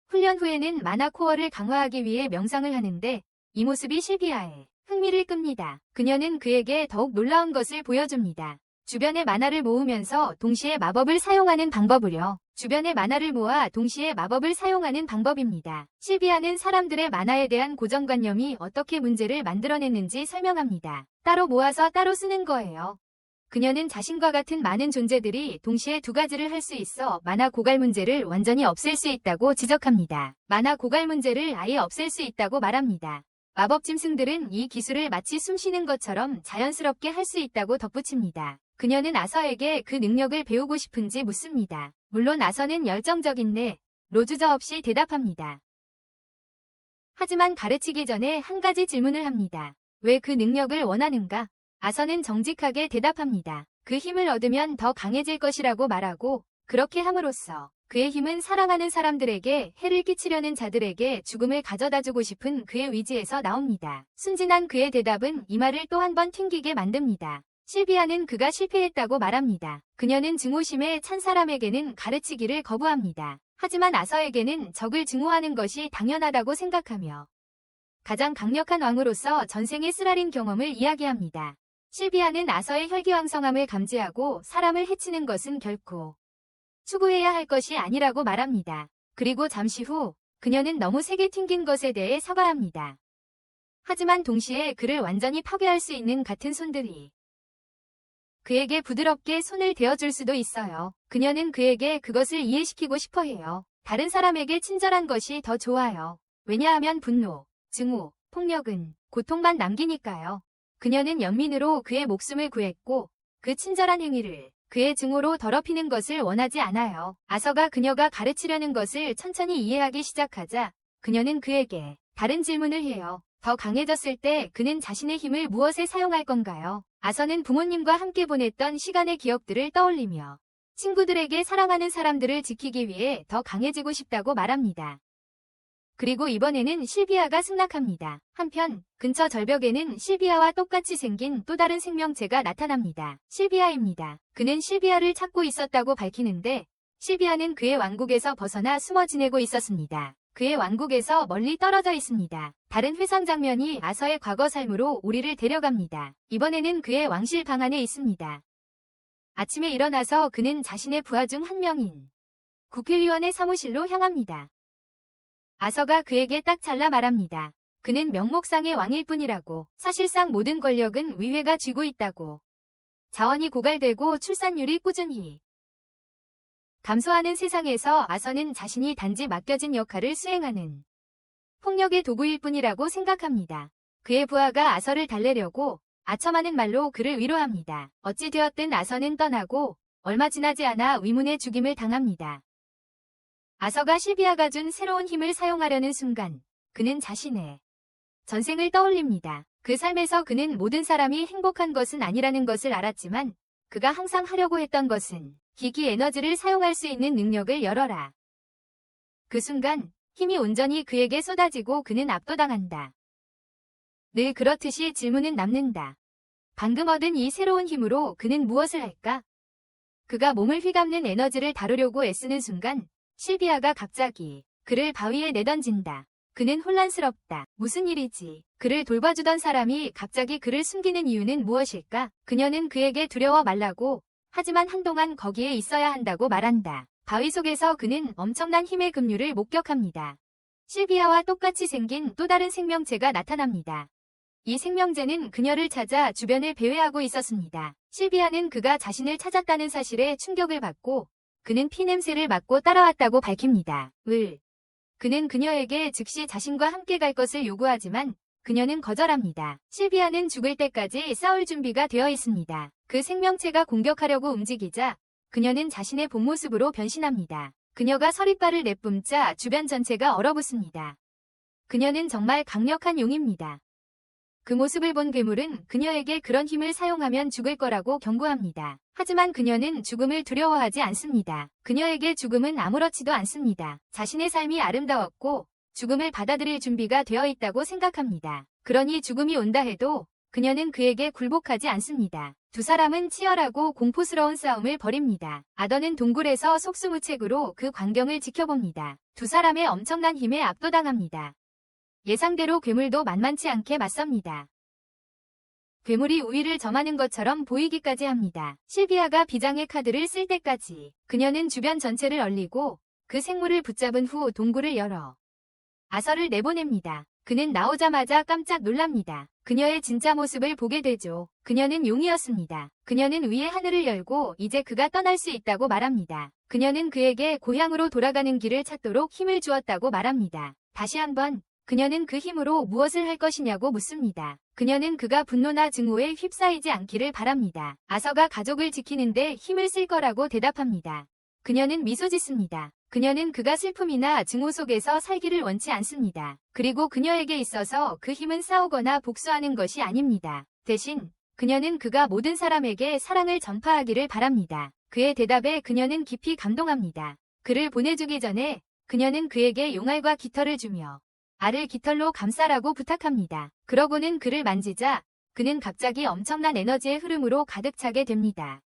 훈련 후에는 마나 코어를 강화하기 위해 명상을 하는데 이 모습이 실비아의 흥미를 끕니다. 그녀는 그에게 더욱 놀라운 것을 보여줍니다. 주변의 만화를 모으면서 동시에 마법을 사용하는 방법을요. 주변의 만화를 모아 동시에 마법을 사용하는 방법입니다. 실비아는 사람들의 만화에 대한 고정관념이 어떻게 문제를 만들어냈는지 설명합니다. 따로 모아서 따로 쓰는 거예요. 그녀는 자신과 같은 많은 존재들이 동시에 두 가지를 할 수 있어 만화 고갈 문제를 완전히 없앨 수 있다고 지적합니다. 만화 고갈 문제를 아예 없앨 수 있다고 말합니다. 마법 짐승들은 이 기술을 마치 숨쉬는 것처럼 자연스럽게 할 수 있다고 덧붙입니다. 그녀는 아서에게 그 능력을 배우고 싶은지 묻습니다. 물론 아서는 열정적인데 로주저 없이 대답합니다. 하지만 가르치기 전에 한 가지 질문을 합니다. 왜 그 능력을 원하는가? 아서는 정직하게 대답합니다. 그 힘을 얻으면 더 강해질 것이라고 말하고 그렇게 함으로써 그의 힘은 사랑하는 사람들에게 해를 끼치려는 자들에게 죽음을 가져다주고 싶은 그의 의지에서 나옵니다. 순진한 그의 대답은 이 말을 또 한 번 튕기게 만듭니다. 실비아는 그가 실패했다고 말합니다. 그녀는 증오심에 찬 사람에게는 가르치기를 거부합니다. 하지만 아서에게는 적을 증오하는 것이 당연하다고 생각하며 가장 강력한 왕으로서 전생의 쓰라린 경험을 이야기합니다. 실비아는 아서의 혈기왕성함을 감지하고 사람을 해치는 것은 결코 추구해야 할 것이 아니라고 말합니다. 그리고 잠시 후 그녀는 너무 세게 튕긴 것에 대해 사과합니다. 하지만 동시에 그를 완전히 파괴할 수 있는 같은 손들이 그에게 부드럽게 손을 대어줄 수도 있어요. 그녀는 그에게 그것을 이해시키고 싶어 해요. 다른 사람에게 친절한 것이 더 좋아요. 왜냐하면 분노, 증오, 폭력은 고통만 남기니까요. 그녀는 연민으로 그의 목숨을 구했고 그 친절한 행위를 그의 증오로 더럽히는 것을 원하지 않아요. 아서가 그녀가 가르치려는 것을 천천히 이해하기 시작하자 그녀는 그에게 다른 질문을 해요. 더 강해졌을 때 그는 자신의 힘을 무엇에 사용할 건가요? 아서는 부모님과 함께 보냈던 시간의 기억들을 떠올리며 친구들에게 사랑하는 사람들을 지키기 위해 더 강해지고 싶다고 말합니다. 그리고 이번에는 실비아가 승낙합니다. 한편 근처 절벽에는 실비아와 똑같이 생긴 또 다른 생명체가 나타납니다. 실비아입니다. 그는 실비아를 찾고 있었다고 밝히는데 실비아는 그의 왕국에서 벗어나 숨어 지내고 있었습니다. 그의 왕국에서 멀리 떨어져 있습니다. 다른 회상 장면이 아서의 과거 삶으로 우리를 데려갑니다. 이번에는 그의 왕실 방 안에 있습니다. 아침에 일어나서 그는 자신의 부하 중 한 명인 국회의원의 사무실로 향합니다. 아서가 그에게 딱 잘라 말합니다. 그는 명목상의 왕일 뿐이라고. 사실상 모든 권력은 위회가 쥐고 있다고. 자원이 고갈되고 출산율이 꾸준히 감소하는 세상에서 아서는 자신이 단지 맡겨진 역할을 수행하는 폭력의 도구일 뿐이라고 생각합니다. 그의 부하가 아서를 달래려고 아첨하는 말로 그를 위로합니다. 어찌 되었든 아서는 떠나고 얼마 지나지 않아 위문의 죽임을 당합니다. 아서가 실비아가 준 새로운 힘을 사용하려는 순간 그는 자신의 전생을 떠올립니다. 그 삶에서 그는 모든 사람이 행복한 것은 아니라는 것을 알았지만 그가 항상 하려고 했던 것은 기기 에너지를 사용할 수 있는 능력을 열어라. 그 순간 힘이 온전히 그에게 쏟아지고 그는 압도당한다. 늘 그렇듯이 질문은 남는다. 방금 얻은 이 새로운 힘으로 그는 무엇을 할까? 그가 몸을 휘감는 에너지를 다루려고 애쓰는 순간 실비아가 갑자기 그를 바위에 내던진다. 그는 혼란스럽다. 무슨 일이지? 그를 돌봐주던 사람이 갑자기 그를 숨기는 이유는 무엇일까? 그녀는 그에게 두려워 말라고, 하지만 한동안 거기에 있어야 한다고 말한다. 바위 속에서 그는 엄청난 힘의 급류를 목격합니다. 실비아와 똑같이 생긴 또 다른 생명체가 나타납니다. 이 생명체는 그녀를 찾아 주변을 배회하고 있었습니다. 실비아는 그가 자신을 찾았다는 사실에 충격을 받고 그는 피냄새를 맡고 따라왔다고 밝힙니다. 그는 그녀에게 즉시 자신과 함께 갈 것을 요구하지만 그녀는 거절합니다. 실비아는 죽을 때까지 싸울 준비가 되어 있습니다. 그 생명체가 공격하려고 움직이자 그녀는 자신의 본 모습으로 변신합니다. 그녀가 서리빨을 내뿜자 주변 전체가 얼어붙습니다. 그녀는 정말 강력한 용입니다. 그 모습을 본 괴물은 그녀에게 그런 힘을 사용하면 죽을 거라고 경고합니다. 하지만 그녀는 죽음을 두려워하지 않습니다. 그녀에게 죽음은 아무렇지도 않습니다. 자신의 삶이 아름다웠고 죽음을 받아들일 준비가 되어 있다고 생각합니다. 그러니 죽음이 온다 해도 그녀는 그에게 굴복하지 않습니다. 두 사람은 치열하고 공포스러운 싸움을 벌입니다. 아더는 동굴에서 속수무책으로 그 광경을 지켜봅니다. 두 사람의 엄청난 힘에 압도당합니다. 예상대로 괴물도 만만치 않게 맞섭니다. 괴물이 우위를 점하는 것처럼 보이기까지 합니다. 실비아가 비장의 카드를 쓸 때까지 그녀는 주변 전체를 얼리고 그 생물을 붙잡은 후 동굴을 열어 아서를 내보냅니다. 그는 나오자마자 깜짝 놀랍니다. 그녀의 진짜 모습을 보게 되죠. 그녀는 용이었습니다. 그녀는 위의 하늘을 열고 이제 그가 떠날 수 있다고 말합니다. 그녀는 그에게 고향으로 돌아가는 길을 찾도록 힘을 주었다고 말합니다. 다시 한번 그녀는 그 힘으로 무엇을 할 것이냐고 묻습니다. 그녀는 그가 분노나 증오에 휩싸이지 않기를 바랍니다. 아서가 가족을 지키는데 힘을 쓸 거라고 대답합니다. 그녀는 미소 짓습니다. 그녀는 그가 슬픔이나 증오 속에서 살기를 원치 않습니다. 그리고 그녀에게 있어서 그 힘은 싸우거나 복수하는 것이 아닙니다. 대신 그녀는 그가 모든 사람에게 사랑을 전파하기를 바랍니다. 그의 대답에 그녀는 깊이 감동합니다. 그를 보내주기 전에 그녀는 그에게 용알과 깃털을 주며 알을 깃털로 감싸라고 부탁합니다. 그러고는 그를 만지자 그는 갑자기 엄청난 에너지의 흐름으로 가득 차게 됩니다.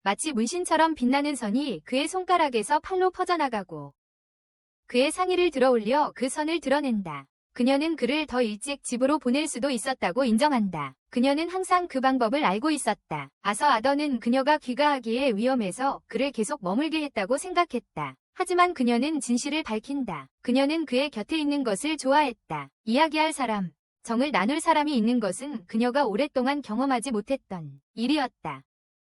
마치 문신처럼 빛나는 선이 그의 손가락에서 팔로 퍼져나가고 그의 상의를 들어올려 그 선을 드러낸다. 그녀는 그를 더 일찍 집으로 보낼 수도 있었다고 인정한다. 그녀는 항상 그 방법을 알고 있었다. 아더는 그녀가 귀가하기에 위험해서 그를 계속 머물게 했다고 생각했다. 하지만 그녀는 진실을 밝힌다. 그녀는 그의 곁에 있는 것을 좋아했다. 이야기할 사람, 정을 나눌 사람이 있는 것은 그녀가 오랫동안 경험하지 못했던 일이었다.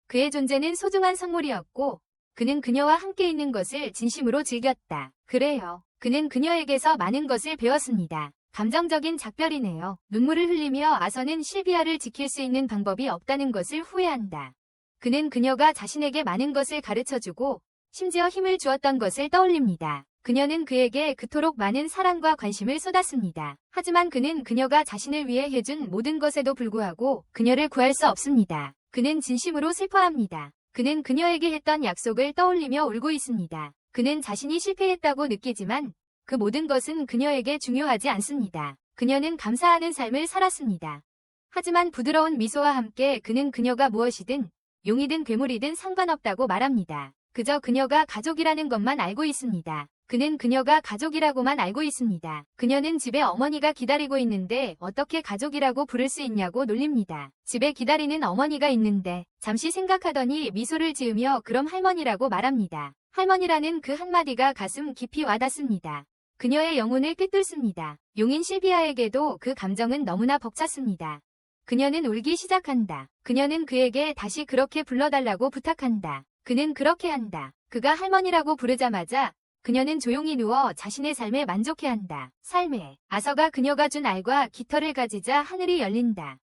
그의 존재는 소중한 선물이었고 그는 그녀와 함께 있는 것을 진심으로 즐겼다. 그래요. 그는 그녀에게서 많은 것을 배웠습니다. 감정적인 작별이네요. 눈물을 흘리며 아서는 실비아를 지킬 수 있는 방법이 없다는 것을 후회한다. 그는 그녀가 자신에게 많은 것을 가르쳐주고 심지어 힘을 주었던 것을 떠올립니다. 그녀는 그에게 그토록 많은 사랑과 관심을 쏟았습니다. 하지만 그는 그녀가 자신을 위해 해준 모든 것에도 불구하고 그녀를 구할 수 없습니다. 그는 진심으로 슬퍼합니다. 그는 그녀에게 했던 약속을 떠올리며 울고 있습니다. 그는 자신이 실패했다고 느끼지만 그 모든 것은 그녀에게 중요하지 않습니다. 그녀는 감사하는 삶을 살았습니다. 하지만 부드러운 미소와 함께 그는 그녀가 무엇이든 용이든 괴물이든 상관없다고 말합니다. 그저 그녀가 가족이라는 것만 알고 있습니다. 그는 그녀가 가족이라고만 알고 있습니다. 그녀는 집에 어머니가 기다리고 있는데 어떻게 가족이라고 부를 수 있냐고 놀립니다. 집에 기다리는 어머니가 있는데 잠시 생각하더니 미소를 지으며 그럼 할머니라고 말합니다. 할머니라는 그 한마디가 가슴 깊이 와닿습니다. 그녀의 영혼을 꿰뚫습니다. 용인 실비아에게도 그 감정은 너무나 벅찼습니다. 그녀는 울기 시작한다. 그녀는 그에게 다시 그렇게 불러달라고 부탁한다. 그는 그렇게 한다. 그가 할머니라고 부르자마자 그녀는 조용히 누워 자신의 삶에 만족해한다. 삶에 아서가 그녀가 준 알과 깃털을 가지자 하늘이 열린다.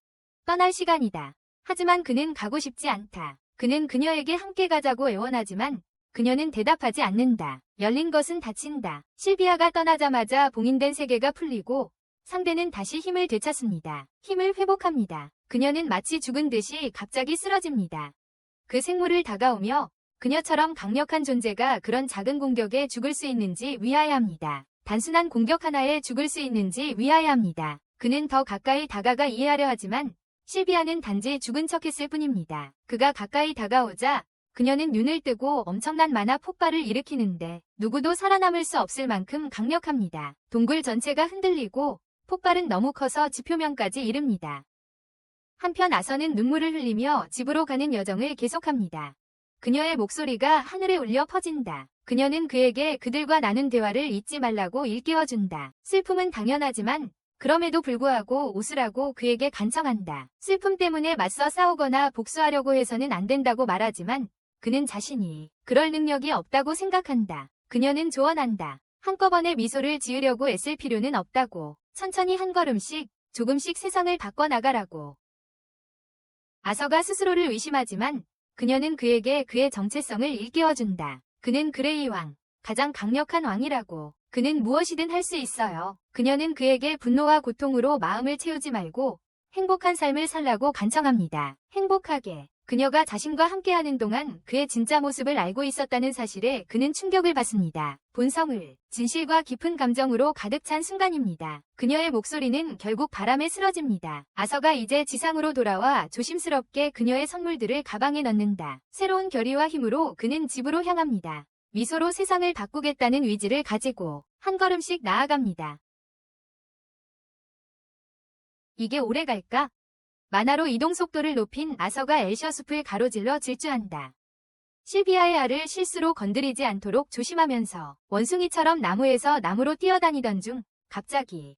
떠날 시간이다. 하지만 그는 가고 싶지 않다. 그는 그녀에게 함께 가자고 애원하지만 그녀는 대답하지 않는다. 열린 것은 닫힌다. 실비아가 떠나자마자 봉인된 세계가 풀리고 상대는 다시 힘을 되찾습니다. 힘을 회복합니다. 그녀는 마치 죽은 듯이 갑자기 쓰러집니다. 그 생물을 다가오며 그녀처럼 강력한 존재가 그런 작은 공격에 죽을 수 있는지 위하여합니다. 단순한 공격 하나에 죽을 수 있는지 위하여합니다. 그는 더 가까이 다가가 이해하려 하지만 실비아는 단지 죽은 척했을 뿐입니다. 그가 가까이 다가오자 그녀는 눈을 뜨고 엄청난 만화 폭발을 일으키는데 누구도 살아남을 수 없을 만큼 강력합니다. 동굴 전체가 흔들리고 폭발은 너무 커서 지표면까지 이릅니다. 한편 아서는 눈물을 흘리며 집으로 가는 여정을 계속합니다. 그녀의 목소리가 하늘에 울려 퍼진다. 그녀는 그에게 그들과 나눈 대화를 잊지 말라고 일깨워준다. 슬픔은 당연하지만 그럼에도 불구하고 웃으라고 그에게 간청한다. 슬픔 때문에 맞서 싸우거나 복수하려고 해서는 안 된다고 말하지만 그는 자신이 그럴 능력이 없다고 생각한다. 그녀는 조언한다. 한꺼번에 미소를 지으려고 애쓸 필요는 없다고. 천천히 한 걸음씩 조금씩 세상을 바꿔나가라고. 아서가 스스로를 의심하지만 그녀는 그에게 그의 정체성을 일깨워준다. 그는 그레이 왕, 가장 강력한 왕이라고. 그는 무엇이든 할 수 있어요. 그녀는 그에게 분노와 고통으로 마음을 채우지 말고 행복한 삶을 살라고 간청합니다. 행복하게. 그녀가 자신과 함께하는 동안 그의 진짜 모습을 알고 있었다는 사실에 그는 충격을 받습니다. 본성을, 진실과 깊은 감정으로 가득 찬 순간입니다. 그녀의 목소리는 결국 바람에 쓰러집니다. 아서가 이제 지상으로 돌아와 조심스럽게 그녀의 선물들을 가방에 넣는다. 새로운 결의와 힘으로 그는 집으로 향합니다. 미소로 세상을 바꾸겠다는 의지를 가지고 한 걸음씩 나아갑니다. 이게 오래 갈까? 만화로 이동 속도를 높인 아서가 엘셔 숲을 가로질러 질주한다. 실비아의 알을 실수로 건드리지 않도록 조심하면서 원숭이처럼 나무에서 나무로 뛰어다니던 중 갑자기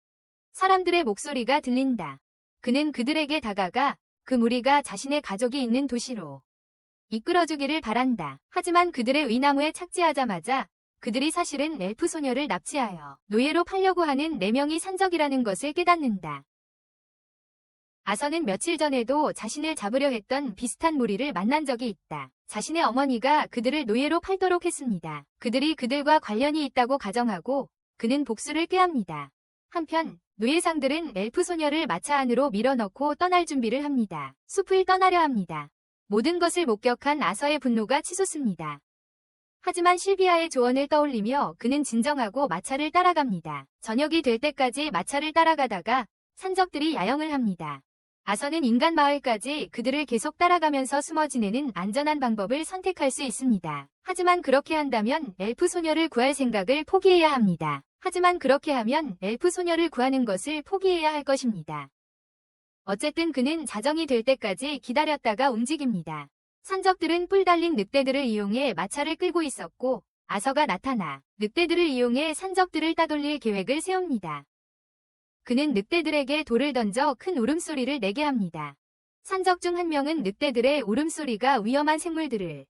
사람들의 목소리가 들린다. 그는 그들에게 다가가 그 무리가 자신의 가족이 있는 도시로 이끌어주기를 바란다. 하지만 그들의 의나무에 착지하자마자 그들이 사실은 엘프 소녀를 납치하여 노예로 팔려고 하는 4명이 산적이라는 것을 깨닫는다. 아서는 며칠 전에도 자신을 잡으려 했던 비슷한 무리를 만난 적이 있다. 자신의 어머니가 그들을 노예로 팔도록 했습니다. 그들이 그들과 관련이 있다고 가정하고 그는 복수를 꾀합니다. 한편 노예상들은 엘프 소녀를 마차 안으로 밀어넣고 떠날 준비를 합니다. 숲을 떠나려 합니다. 모든 것을 목격한 아서의 분노가 치솟습니다. 하지만 실비아의 조언을 떠올리며 그는 진정하고 마차를 따라갑니다. 저녁이 될 때까지 마차를 따라가다가 산적들이 야영을 합니다. 아서는 인간 마을까지 그들을 계속 따라가면서 숨어 지내는 안전한 방법을 선택할 수 있습니다. 하지만 그렇게 한다면 엘프 소녀를 구할 생각을 포기해야 합니다. 하지만 그렇게 하면 엘프 소녀를 구하는 것을 포기해야 할 것입니다. 어쨌든 그는 자정이 될 때까지 기다렸다가 움직입니다. 산적들은 뿔 달린 늑대들을 이용해 마차를 끌고 있었고 아서가 나타나 늑대들을 이용해 산적들을 따돌릴 계획을 세웁니다. 그는 늑대들에게 돌을 던져 큰 울음소리를 내게 합니다. 산적 중 한 명은 늑대들의 울음소리가 위험한 생물들을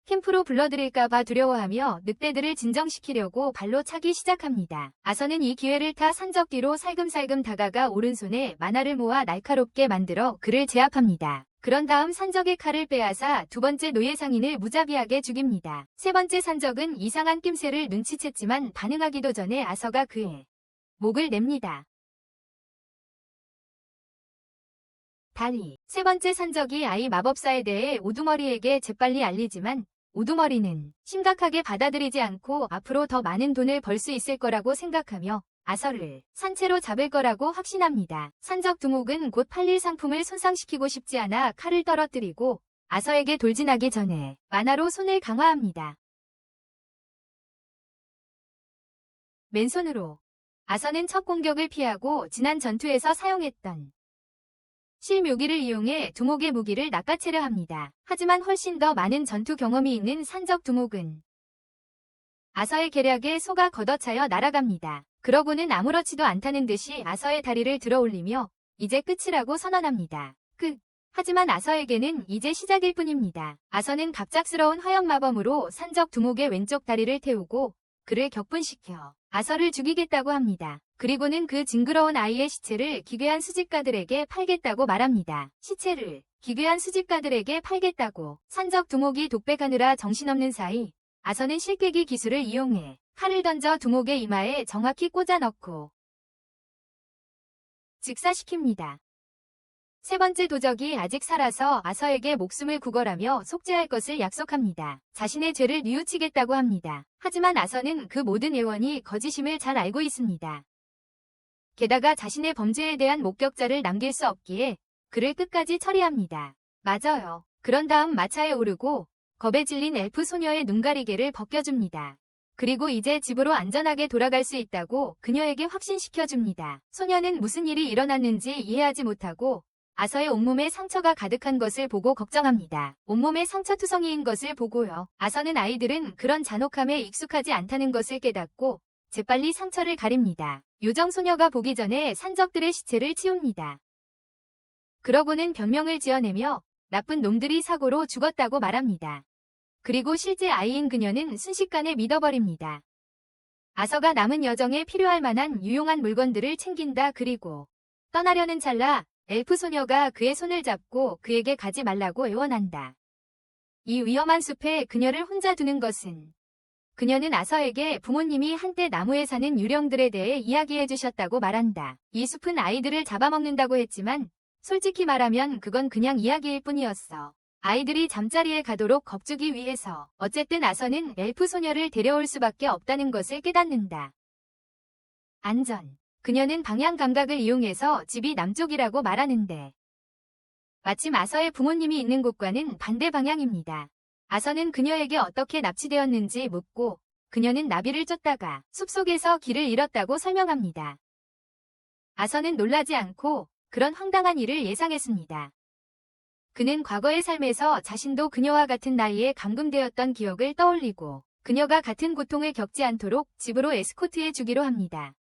캠프로 불러들일까봐 두려워하며 늑대들을 진정시키려고 발로 차기 시작합니다. 아서는 이 기회를 타 산적 뒤로 살금살금 다가가 오른손에 만화를 모아 날카롭게 만들어 그를 제압합니다. 그런 다음 산적의 칼을 빼앗아 두 번째 노예 상인을 무자비하게 죽입니다. 세 번째 산적은 이상한 낌새를 눈치챘지만 반응하기도 전에 아서가 그의 목을 냅니다. 달리 세 번째 산적이 아이 마법사에 대해 우두머리에게 재빨리 알리지만 우두머리는 심각하게 받아들이지 않고 앞으로 더 많은 돈을 벌 수 있을 거라고 생각하며 아서를 산채로 잡을 거라고 확신합니다. 산적 두목은 곧 팔릴 상품을 손상시키고 싶지 않아 칼을 떨어뜨리고 아서에게 돌진하기 전에 만화로 손을 강화합니다. 맨손으로 아서는 첫 공격을 피하고 지난 전투에서 사용했던 실묘기를 이용해 두목의 무기를 낚아채려 합니다. 하지만 훨씬 더 많은 전투 경험이 있는 산적 두목은 아서의 계략에 속아 걷어차여 날아갑니다. 그러고는 아무렇지도 않다는 듯이 아서의 다리를 들어 올리며 이제 끝이라고 선언합니다. 끝. 하지만 아서에게는 이제 시작일 뿐입니다. 아서는 갑작스러운 화염마범으로 산적 두목의 왼쪽 다리를 태우고 그를 격분시켜 아서를 죽이겠다고 합니다. 그리고는 그 징그러운 아이의 시체를 기괴한 수집가들에게 팔겠다고 말합니다. 시체를 기괴한 수집가들에게 팔겠다고. 산적 두목이 독백하느라 정신없는 사이 아서는 실깨기 기술을 이용해 칼을 던져 두목의 이마에 정확히 꽂아 넣고 즉사시킵니다. 세 번째 도적이 아직 살아서 아서에게 목숨을 구걸하며 속죄할 것을 약속합니다. 자신의 죄를 뉘우치겠다고 합니다. 하지만 아서는 그 모든 예언이 거짓임을 잘 알고 있습니다. 게다가 자신의 범죄에 대한 목격자를 남길 수 없기에 그를 끝까지 처리합니다. 맞아요. 그런 다음 마차에 오르고 겁에 질린 엘프 소녀의 눈가리개를 벗겨줍니다. 그리고 이제 집으로 안전하게 돌아갈 수 있다고 그녀에게 확신시켜줍니다. 소녀는 무슨 일이 일어났는지 이해하지 못하고 아서의 온몸에 상처가 가득한 것을 보고 걱정합니다. 온몸에 상처투성이인 것을 보고요. 아서는 아이들은 그런 잔혹함에 익숙하지 않다는 것을 깨닫고 재빨리 상처를 가립니다. 요정소녀가 보기 전에 산적들의 시체를 치웁니다. 그러고는 변명을 지어내며 나쁜 놈들이 사고로 죽었다고 말합니다. 그리고 실제 아이인 그녀는 순식간에 믿어버립니다. 아서가 남은 여정에 필요할 만한 유용한 물건들을 챙긴다. 그리고 떠나려는 찰나 엘프 소녀가 그의 손을 잡고 그에게 가지 말라고 애원한다. 이 위험한 숲에 그녀를 혼자 두는 것은 그녀는 아서에게 부모님이 한때 나무에 사는 유령들에 대해 이야기해 주셨다고 말한다. 이 숲은 아이들을 잡아먹는다고 했지만 솔직히 말하면 그건 그냥 이야기일 뿐이었어. 아이들이 잠자리에 가도록 겁주기 위해서. 어쨌든 아서는 엘프 소녀를 데려올 수밖에 없다는 것을 깨닫는다. 안전. 그녀는 방향 감각을 이용해서 집이 남쪽이라고 말하는데 마침 아서의 부모님이 있는 곳과는 반대 방향입니다. 아서는 그녀에게 어떻게 납치되었는지 묻고 그녀는 나비를 쫓다가 숲속에서 길을 잃었다고 설명합니다. 아서는 놀라지 않고 그런 황당한 일을 예상했습니다. 그는 과거의 삶에서 자신도 그녀와 같은 나이에 감금되었던 기억을 떠올리고 그녀가 같은 고통을 겪지 않도록 집으로 에스코트해 주기로 합니다.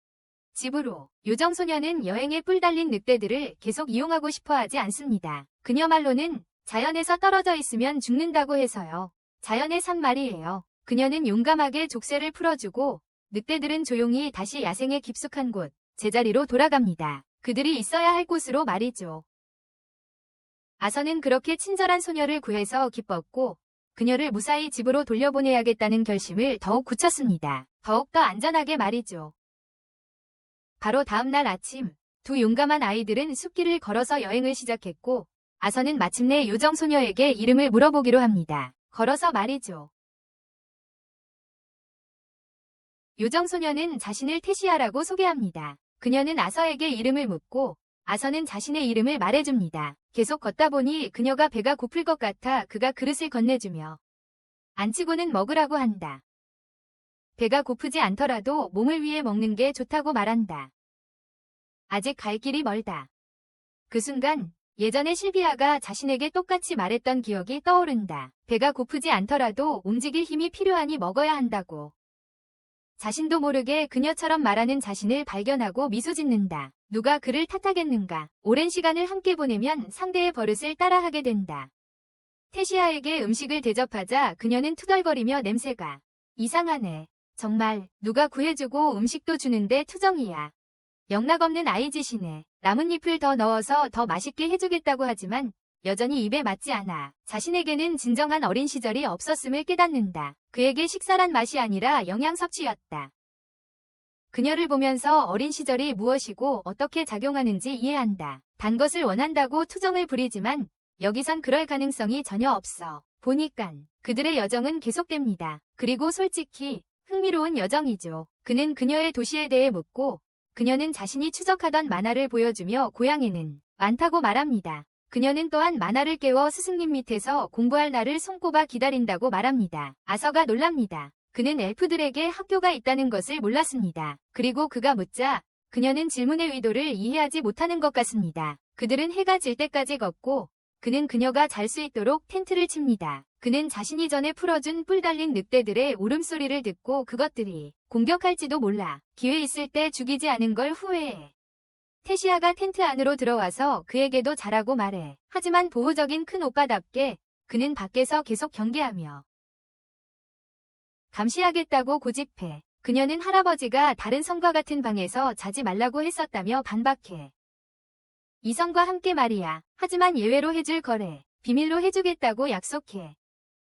집으로. 요정소녀는 여행에 뿔 달린 늑대들을 계속 이용하고 싶어 하지 않습니다. 그녀 말로는 자연에서 떨어져 있으면 죽는다고 해서요. 자연의 산 말이에요. 그녀는 용감하게 족쇄를 풀어주고 늑대들은 조용히 다시 야생의 깊숙한 곳, 제자리로 돌아갑니다. 그들이 있어야 할 곳으로 말이죠. 아서는 그렇게 친절한 소녀를 구해서 기뻤고 그녀를 무사히 집으로 돌려보내야겠다는 결심을 더욱 굳혔습니다. 더욱더 안전하게 말이죠. 바로 다음 날 아침, 두 용감한 아이들은 숲길을 걸어서 여행을 시작했고 아서는 마침내 요정소녀에게 이름을 물어보기로 합니다. 걸어서 말이죠. 요정소녀는 자신을 테시아라고 소개합니다. 그녀는 아서에게 이름을 묻고 아서는 자신의 이름을 말해줍니다. 계속 걷다 보니 그녀가 배가 고플 것 같아 그가 그릇을 건네주며 안 치고는 먹으라고 한다. 배가 고프지 않더라도 몸을 위해 먹는 게 좋다고 말한다. 아직 갈 길이 멀다. 그 순간 예전에 실비아가 자신에게 똑같이 말했던 기억이 떠오른다. 배가 고프지 않더라도 움직일 힘이 필요하니 먹어야 한다고. 자신도 모르게 그녀처럼 말하는 자신을 발견하고 미소 짓는다. 누가 그를 탓하겠는가. 오랜 시간을 함께 보내면 상대의 버릇을 따라하게 된다. 테시아에게 음식을 대접하자 그녀는 투덜거리며 냄새가 이상하네. 정말 누가 구해주고 음식도 주는데 투정이야. 영락없는 아이 짓이네. 나뭇잎을 더 넣어서 더 맛있게 해주겠다고 하지만 여전히 입에 맞지 않아. 자신에게는 진정한 어린 시절이 없었음을 깨닫는다. 그에게 식사란 맛이 아니라 영양 섭취였다. 그녀를 보면서 어린 시절이 무엇이고 어떻게 작용하는지 이해한다. 단 것을 원한다고 투정을 부리지만 여기선 그럴 가능성이 전혀 없어. 보니깐 그들의 여정은 계속됩니다. 그리고 솔직히 흥미로운 여정이죠. 그는 그녀의 도시에 대해 묻고 그녀는 자신이 추적하던 만화를 보여주며 고향에는 많다고 말합니다. 그녀는 또한 만화를 깨워 스승님 밑에서 공부할 날을 손꼽아 기다린다고 말합니다. 아서가 놀랍니다. 그는 엘프들에게 학교가 있다는 것을 몰랐습니다. 그리고 그가 묻자 그녀는 질문의 의도를 이해하지 못하는 것 같습니다. 그들은 해가 질 때까지 걷고 그는 그녀가 잘 수 있도록 텐트를 칩니다. 그는 자신이 전에 풀어준 뿔 달린 늑대들의 울음소리를 듣고 그것들이 공격할지도 몰라. 기회 있을 때 죽이지 않은 걸 후회해. 테시아가 텐트 안으로 들어와서 그에게도 잘하고 말해. 하지만 보호적인 큰 오빠답게 그는 밖에서 계속 경계하며 감시하겠다고 고집해. 그녀는 할아버지가 다른 성과 같은 방에서 자지 말라고 했었다며 반박해. 이성과 함께 말이야. 하지만 예외로 해줄 거래. 비밀로 해주겠다고 약속해.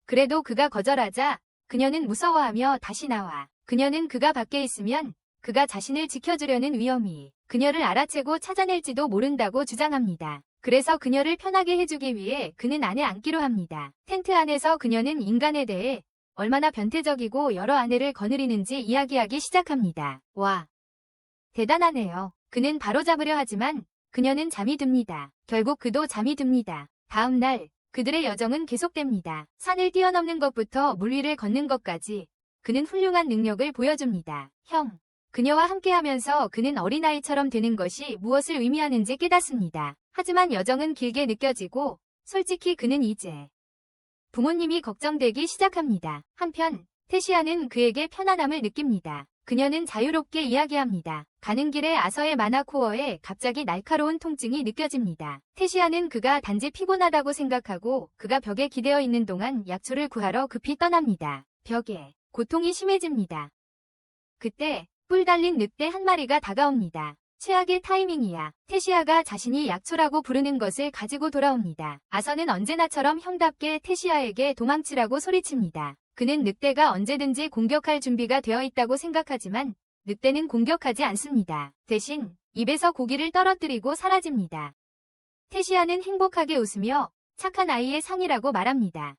그래도 그가 거절하자 그녀는 무서워하며 다시 나와. 그녀는 그가 밖에 있으면 그가 자신을 지켜주려는 위험이 그녀를 알아채고 찾아낼지도 모른다고 주장합니다. 그래서 그녀를 편하게 해주기 위해 그는 안에 앉기로 합니다. 텐트 안에서 그녀는 인간에 대해 얼마나 변태적이고 여러 아내를 거느리는지 이야기하기 시작합니다. 와, 대단하네요. 그는 바로잡으려 하지만 그녀는 잠이 듭니다. 결국 그도 잠이 듭니다. 다음 날 그들의 여정은 계속됩니다. 산을 뛰어넘는 것부터 물 위를 걷는 것까지 그는 훌륭한 능력을 보여줍니다. 형, 그녀와 함께하면서 그는 어린아이처럼 되는 것이 무엇을 의미하는지 깨닫습니다. 하지만 여정은 길게 느껴지고 솔직히 그는 이제 부모님이 걱정되기 시작합니다. 한편 테시아는 그에게 편안함을 느낍니다. 그녀는 자유롭게 이야기합니다. 가는 길에 아서의 만화 코어에 갑자기 날카로운 통증이 느껴집니다. 테시아는 그가 단지 피곤하다고 생각하고 그가 벽에 기대어 있는 동안 약초를 구하러 급히 떠납니다. 벽에 고통이 심해집니다. 그때 뿔 달린 늑대 한 마리가 다가옵니다. 최악의 타이밍이야. 테시아가 자신이 약초라고 부르는 것을 가지고 돌아옵니다. 아서는 언제나처럼 형답게 테시아에게 도망치라고 소리칩니다. 그는 늑대가 언제든지 공격할 준비가 되어 있다고 생각하지만 늑대는 공격하지 않습니다. 대신 입에서 고기를 떨어뜨리고 사라집니다. 테시아는 행복하게 웃으며 착한 아이의 상이라고 말합니다.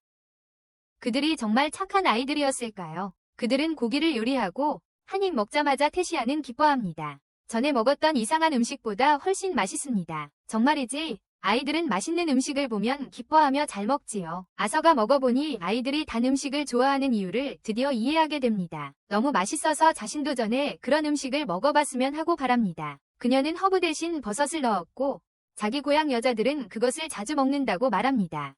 그들이 정말 착한 아이들이었을까요? 그들은 고기를 요리하고 한 입 먹자마자 테시아는 기뻐합니다. 전에 먹었던 이상한 음식보다 훨씬 맛있습니다. 정말이지 아이들은 맛있는 음식을 보면 기뻐하며 잘 먹지요. 아서가 먹어보니 아이들이 단 음식을 좋아하는 이유를 드디어 이해하게 됩니다. 너무 맛있어서 자신도 전에 그런 음식을 먹어봤으면 하고 바랍니다. 그녀는 허브 대신 버섯을 넣었고 자기 고향 여자들은 그것을 자주 먹는다고 말합니다.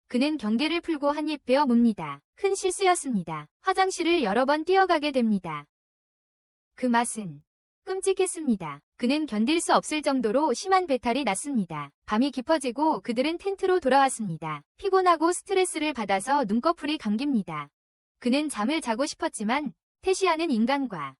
그는 경계를 풀고 한 입 베어 뭅니다. 큰 실수였습니다. 화장실을 여러 번 뛰어가게 됩니다. 그 맛은 끔찍했습니다. 그는 견딜 수 없을 정도로 심한 배탈이 났습니다. 밤이 깊어지고 그들은 텐트로 돌아왔습니다. 피곤하고 스트레스를 받아서 눈꺼풀이 감깁니다. 그는 잠을 자고 싶었지만 테시아는 인간과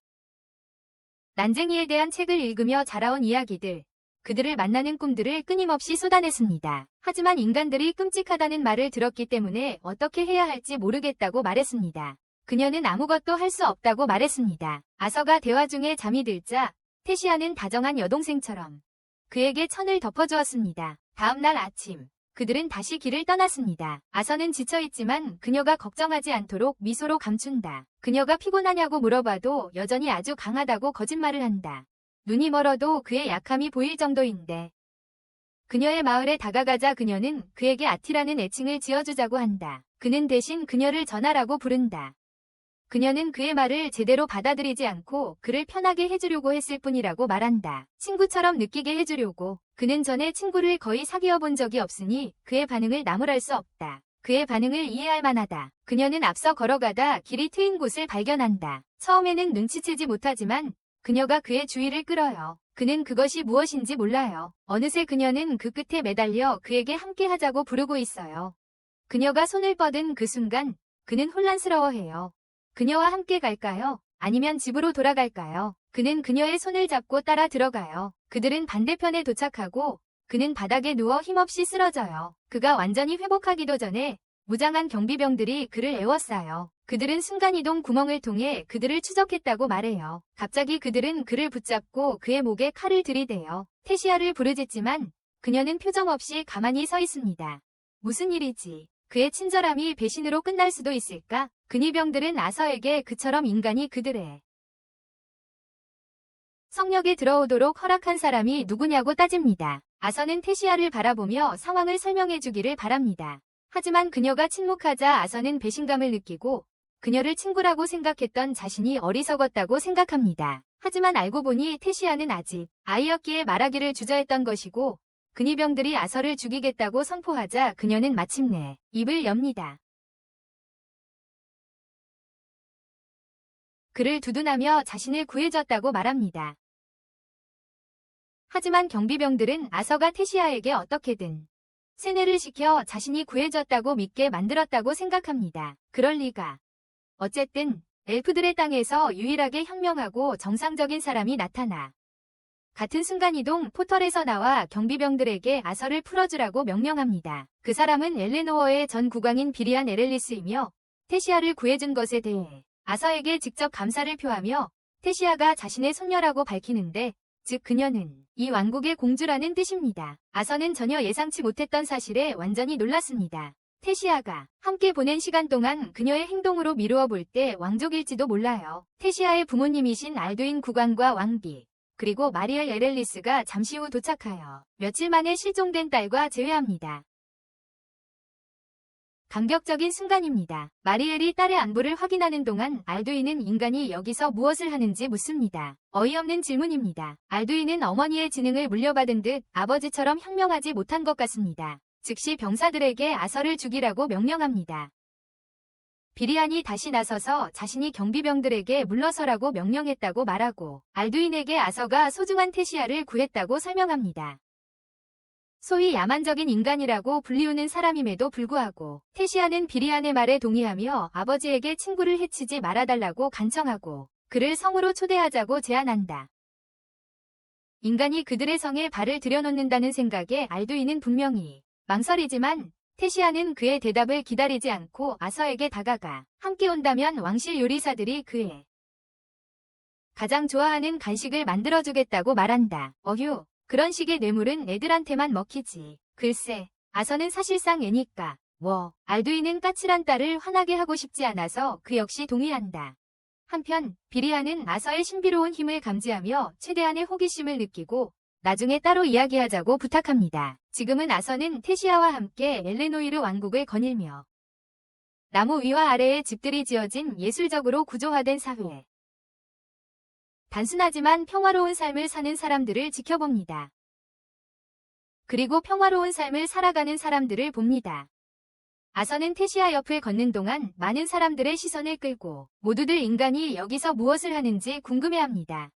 난쟁이에 대한 책을 읽으며 자라온 이야기들, 그들을 만나는 꿈들을 끊임없이 쏟아냈습니다. 하지만 인간들이 끔찍하다는 말을 들었기 때문에 어떻게 해야 할지 모르겠다고 말했습니다. 그녀는 아무것도 할 수 없다고 말했습니다. 아서가 대화 중에 잠이 들자 테시아는 다정한 여동생처럼 그에게 천을 덮어주었습니다. 다음 날 아침 그들은 다시 길을 떠났습니다. 아서는 지쳐있지만 그녀가 걱정하지 않도록 미소로 감춘다. 그녀가 피곤하냐고 물어봐도 여전히 아주 강하다고 거짓말을 한다. 눈이 멀어도 그의 약함이 보일 정도인데. 그녀의 마을에 다가가자 그녀는 그에게 아티라는 애칭을 지어주자고 한다. 그는 대신 그녀를 전하라고 부른다. 그녀는 그의 말을 제대로 받아들이지 않고 그를 편하게 해주려고 했을 뿐이라고 말한다. 친구처럼 느끼게 해주려고. 그는 전에 친구를 거의 사귀어 본 적이 없으니 그의 반응을 나무랄 수 없다. 그의 반응을 이해할 만하다. 그녀는 앞서 걸어가다 길이 트인 곳을 발견한다. 처음에는 눈치채지 못하지만 그녀가 그의 주의를 끌어요. 그는 그것이 무엇인지 몰라요. 어느새 그녀는 그 끝에 매달려 그에게 함께 하자고 부르고 있어요. 그녀가 손을 뻗은 그 순간 그는 혼란스러워해요. 그녀와 함께 갈까요? 아니면 집으로 돌아갈까요? 그는 그녀의 손을 잡고 따라 들어가요. 그들은 반대편에 도착하고 그는 바닥에 누워 힘없이 쓰러져요. 그가 완전히 회복하기도 전에 무장한 경비병들이 그를 에워싸요. 그들은 순간이동 구멍을 통해 그들을 추적했다고 말해요. 갑자기 그들은 그를 붙잡고 그의 목에 칼을 들이대요. 테시아를 부르짖지만 그녀는 표정 없이 가만히 서 있습니다. 무슨 일이지? 그의 친절함이 배신으로 끝날 수도 있을까? 근위병들은 아서에게 그처럼 인간이 그들의 성역에 들어오도록 허락한 사람이 누구냐고 따집니다. 아서는 테시아를 바라보며 상황을 설명해 주기를 바랍니다. 하지만 그녀가 침묵하자 아서는 배신감을 느끼고 그녀를 친구라고 생각했던 자신이 어리석었다고 생각합니다. 하지만 알고 보니 테시아는 아직 아이였기에 말하기를 주저했던 것이고 근위병들이 아서를 죽이겠다고 선포하자 그녀는 마침내 입을 엽니다. 그를 두둔하며 자신을 구해줬다고 말합니다. 하지만 경비병들은 아서가 테시아에게 어떻게든 세뇌를 시켜 자신이 구해줬다고 믿게 만들었다고 생각합니다. 그럴 리가. 어쨌든 엘프들의 땅에서 유일하게 현명하고 정상적인 사람이 나타나 같은 순간이동 포털에서 나와 경비병들에게 아서를 풀어주라고 명령합니다. 그 사람은 엘레노어의 전 국왕인 비리안 에렐리스이며 테시아를 구해준 것에 대해 아서에게 직접 감사를 표하며 테시아가 자신의 손녀라고 밝히는데, 즉 그녀는 이 왕국의 공주라는 뜻입니다. 아서는 전혀 예상치 못했던 사실에 완전히 놀랐습니다. 테시아가 함께 보낸 시간 동안 그녀의 행동으로 미루어 볼 때 왕족일지도 몰라요. 테시아의 부모님이신 알두인 국왕과 왕비, 그리고 마리엘 에렐리스가 잠시 후 도착하여 며칠 만에 실종된 딸과 재회합니다. 감격적인 순간입니다. 마리엘이 딸의 안부를 확인하는 동안 알두인은 인간이 여기서 무엇을 하는지 묻습니다. 어이없는 질문입니다. 알두인은 어머니의 지능을 물려받은 듯 아버지처럼 현명하지 못한 것 같습니다. 즉시 병사들에게 아서를 죽이라고 명령합니다. 비리안이 다시 나서서 자신이 경비병들에게 물러서라고 명령했다고 말하고 알두인에게 아서가 소중한 테시아를 구했다고 설명합니다. 소위 야만적인 인간이라고 불리우는 사람임에도 불구하고 테시아는 비리안의 말에 동의하며 아버지에게 친구를 해치지 말아달라고 간청하고 그를 성으로 초대하자고 제안한다. 인간이 그들의 성에 발을 들여놓는다는 생각에 알두인은 분명히 망설이지만 테시아는 그의 대답을 기다리지 않고 아서에게 다가가 함께 온다면 왕실 요리사들이 그의 가장 좋아하는 간식을 만들어주겠다고 말한다. 어휴. 그런 식의 뇌물은 애들한테만 먹히지. 글쎄, 아서는 사실상 애니까. 알두인은 까칠한 딸을 화나게 하고 싶지 않아서 그 역시 동의한다. 한편 비리아는 아서의 신비로운 힘을 감지하며 최대한의 호기심을 느끼고 나중에 따로 이야기하자고 부탁합니다. 지금은 아서는 테시아와 함께 엘레노이르 왕국을 거닐며 나무 위와 아래에 집들이 지어진 예술적으로 구조화된 사회. 단순하지만 평화로운 삶을 사는 사람들을 지켜봅니다. 그리고 평화로운 삶을 살아가는 사람들을 봅니다. 아서는 테시아 옆을 걷는 동안 많은 사람들의 시선을 끌고 모두들 인간이 여기서 무엇을 하는지 궁금해합니다.